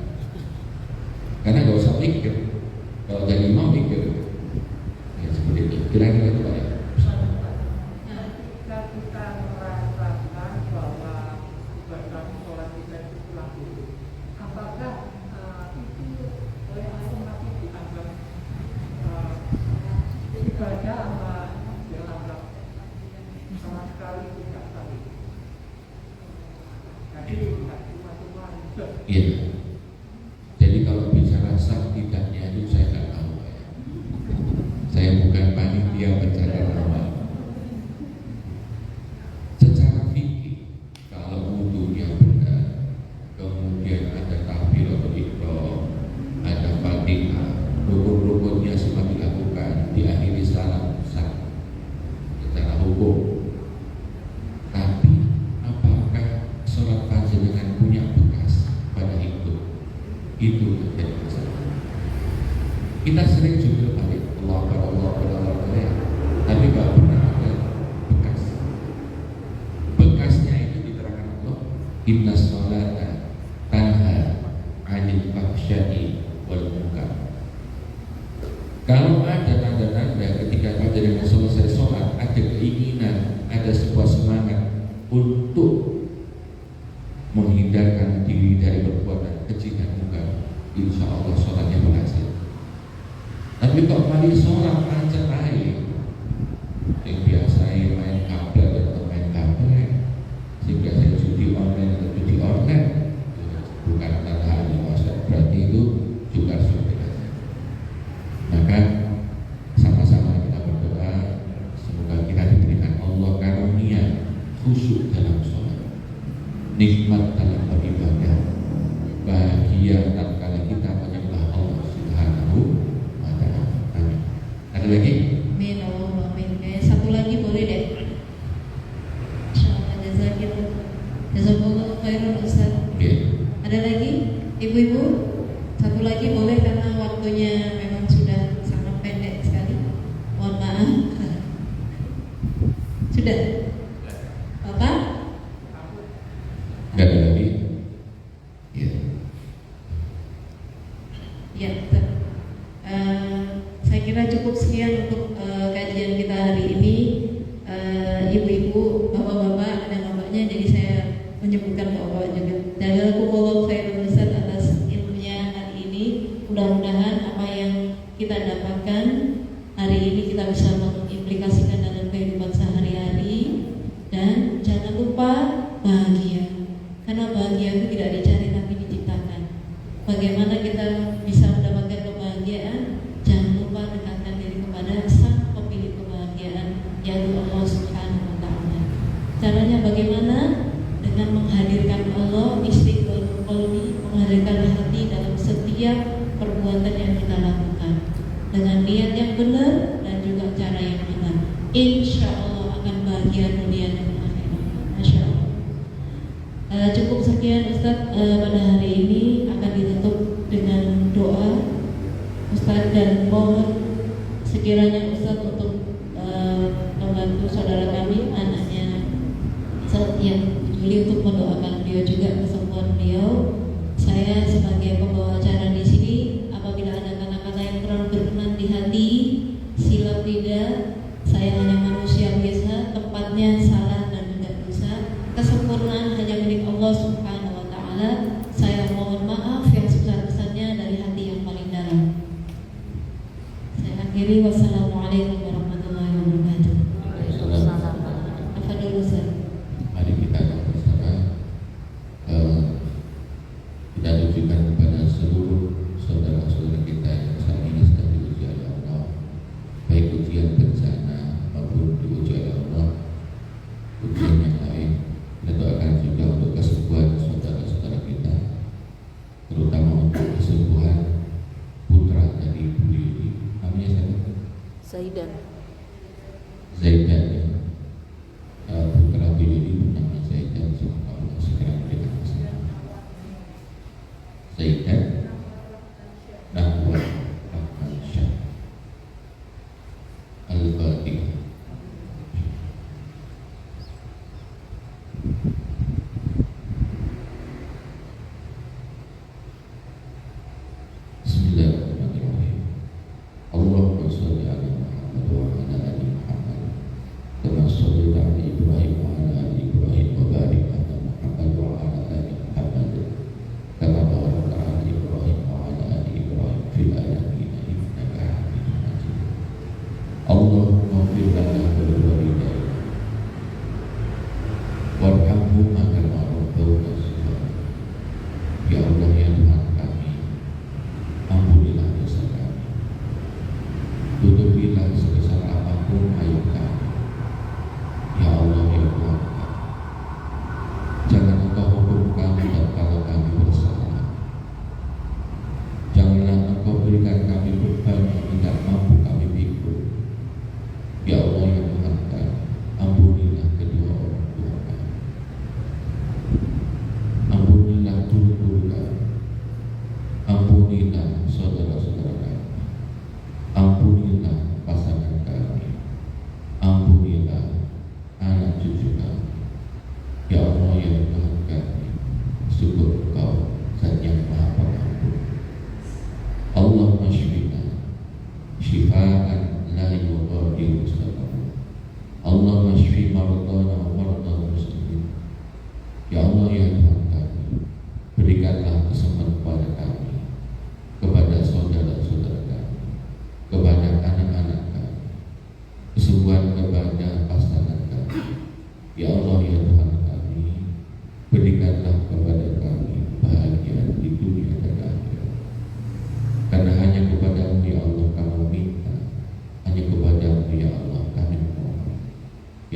Karena gak usah mikir. Kalau jadi imam mikir. Ya seperti itu. Kira-kira itu Pak ya. Ketika kita merasakan bahwa ibadah sholat kita itu kurang dulu, apakah itu oleh otomatis dianggap ibadah apa dianggap sama sekali tidak sah? Jadi tidak cuma Iya. Jadi kalau bicara sah tidaknya itu saya nggak tahu Pak ya. Saya bukan panitia pencarian amal. Secara fikih, kalau wudunya benar, kemudian ada takbiratul ihram, ada Fatihah, rukun-rukunnya semua dilakukan, diakhiri salam sah secara hukum. Tapi apakah sholat panjenengan punya bekas pada itu yang jadi masalah. Kita sering juga balik Allah, tapi gak pernah ada bekas. Bekasnya itu diterangkan Allah, inna sholata tanha 'anil fahsya'i wal munkar. Kalau ada tanda-tanda ketika panjenengan selesai sholat, ada keinginan, ada sebuah semangat untuk menghindarkan diri dari perbuatan keji dan munkar, insya Allah sholatnya berhasil. Tapi kok kali sholat pancet aja, yang biasa main kabel atau main kabel, yang biasa judi online atau judi online, bukan tanda maksud berarti itu juga seperti itu. Maka sama-sama kita berdoa semoga kita diberikan Allah karunia khusyuk dalam sholat, nikmat dalam beribadah, bahagia tatkala kita menyembah Allah Subhanahu wa Ta'ala. Amin. Ada lagi? Amin, Allahumma amin. Satu lagi boleh deh. Insyaallah, jazakallah khairan Ustaz. Ada lagi? Ibu-ibu? Satu lagi boleh karena waktunya memang sudah sangat pendek sekali. Mohon maaf. Sudah? Bapak? Enggak ada lagi? Ya. Ya, Ustaz. Saya kira cukup sekian untuk kajian kita hari ini. Ibu-ibu, bapak-bapak, ada bapaknya, jadi saya menyebutkan bapak juga. Jazakumullah khairan Ustaz atas ilmunya hari ini. Mudah-mudahan apa yang kita dapatkan hari ini kita bisa mengimplikasikan dalam kehidupan sehari-hari. Dan jangan lupa bahagia, karena bahagia itu tidak dicari tapi diciptakan. Bagaimana kita bisa mendapatkan kebahagiaan? Jangan lupa dekatkan diri kepada sang pemilik kebahagiaan, yaitu Allah Subhanahu wa Ta'ala. Caranya bagaimana? Dengan menghadirkan Allah, istiqlal qalbi, menghadirkan hati dalam setiap perbuatan yang kita lakukan dengan niat yang benar dan juga cara yang benar. Insya Allah akan bahagia dunia dan akhirat. Masya Allah. Cukup sekian Ustaz pada hari ini, akan ditutup dengan doa Ustaz, dan mohon sekiranya Ustaz untuk membantu saudara kami, anaknya yang Juli, untuk mendoakan beliau juga kesembuhan beliau. Saya sebagai pembawa acara di sini, apabila ada kata-kata yang kurang berkenan di hati, silap lidah. Saya hanya manusia biasa, tempatnya salah dan juga dosa. Kesempurnaan hanya milik Allah Subhanahu wa Ta'ala. Saya mohon maaf yang sebesar-besarnya dari hati yang paling dalam. Saya akhiri, wassalamualaikum warahmatullahi wabarakatuh. Apa dulu Ustaz? Mari kita bersama kita tujukan kepada seluruh saudara-saudara kita yang saat ini sedang diuji oleh Allah, baik ujian bencana maupun diuji oleh Allah, ujian yang lain. Kita doakan juga untuk kesembuhan saudara-saudara kita, terutama untuk kesembuhan putra dari Ibu Lili, namanya siapa? Zaidan. Zaidan, putra Bu Lili.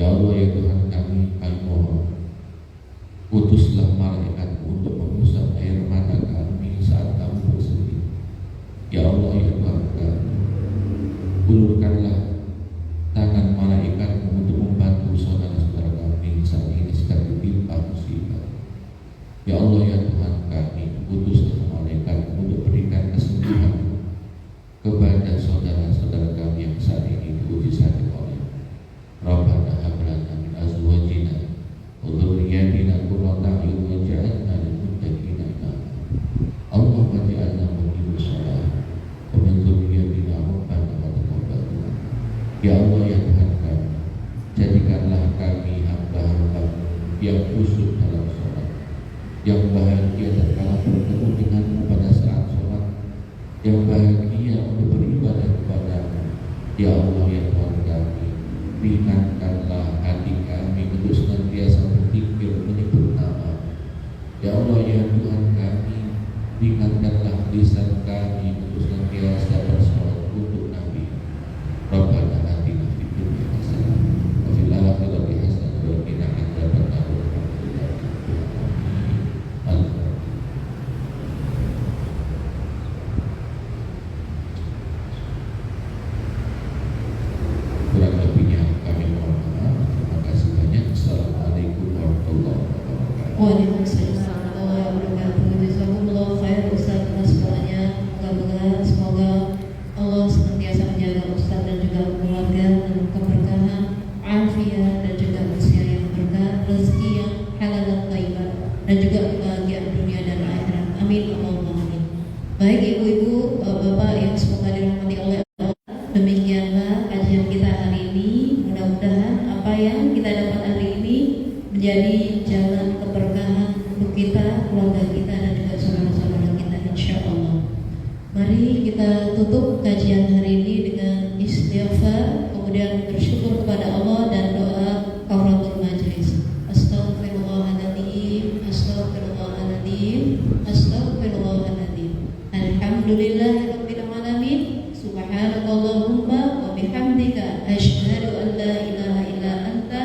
Ya Allah ya Tuhan kami mohon, utuslah malaikat-Mu untuk mengusap air mata kami saat kami bersedih. Ya Allah ya Tuhan kami, ulurkanlah tangan malaikat-Mu untuk membantu saudara-saudara kami saat ini sedang ditimpa musibah. Ya Allah ya Tuhan kami, utuslah malaikat-Mu untuk berikan kesembuhan kepada saudara-saudara kami yang saat ini diuji sakit oleh Rabbana hab lana min azwajina wa dhurriyyatina qurrata a'yun waj'alna lil muttaqina imama. Allahumma ij'alna muqimus shalah wa min dhurriyyatina rabbana wa taqabbal du'a. Ya Allah ya Tuhan kami, jadikanlah kami hamba-hamba yang khusyuk dalam sholat, yang bahagia tatkala bertemu denganmu pada saat sholat, yang bahagia untuk beribadah kepada-Mu. Ya Allah ya Tuhan kami, ringankanlah hati kami untuk senantiasa berpikir menyebut nama. Ya Allah ya Tuhan kami, ringankanlah lisan kami untuk senantiasa bersolawat untuk Nabi. Rabbana atina fid dunya hasanah wa fil akhirati hasanah wa qina adzabannar. Kurang lebihnya kami mohon maaf. Terima kasih banyak. Assalamualaikum warahmatullahi wabarakatuh. Waalaikumsalam warahmatullahi wabarakatuh. Jazakumullah khair Ustaz atas semuanya. Moga-moga semoga Allah senantiasa menjaga Ustaz dan juga keluarga dan keberkahan, afiat dan juga usia yang berkah, rezeki yang halal dan thayyibah, dan juga kebahagiaan dunia dan akhirat. Amin Allahumma amin. Baik ibu-ibu, bapak yang semoga dirahmati oleh Allah, demikianlah kajian kita hari ini. Mudah-mudahan apa yang kita dapat hari ini menjadi jalan keberkahan untuk kita, keluarga kita, dan juga saudara-saudara kita insya Allah. Mari kita tutup kajian hari ini dengan istighfar, kemudian bersyukur kepada Allah dan doa kafaratul majlis. Astaghfirullahaladzim, astaghfirullahaladzim, astaghfirullahaladzim. Alhamdulillahirabbil alamin. Subhanakallahumma wa bihamdika asyhadu an la ilaha illa anta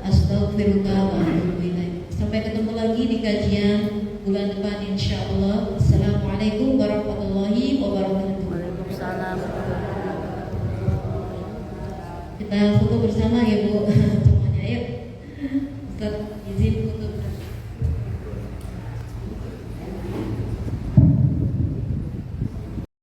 astaghfiruka wa atubu ilaik. Sampai ketemu lagi di kajian bulan depan insyaallah. Assalamualaikum warahmatullahi wabarakatuh. Waalaikumsalam. Kita foto bersama ya Bu semuanya, yuk Ustaz.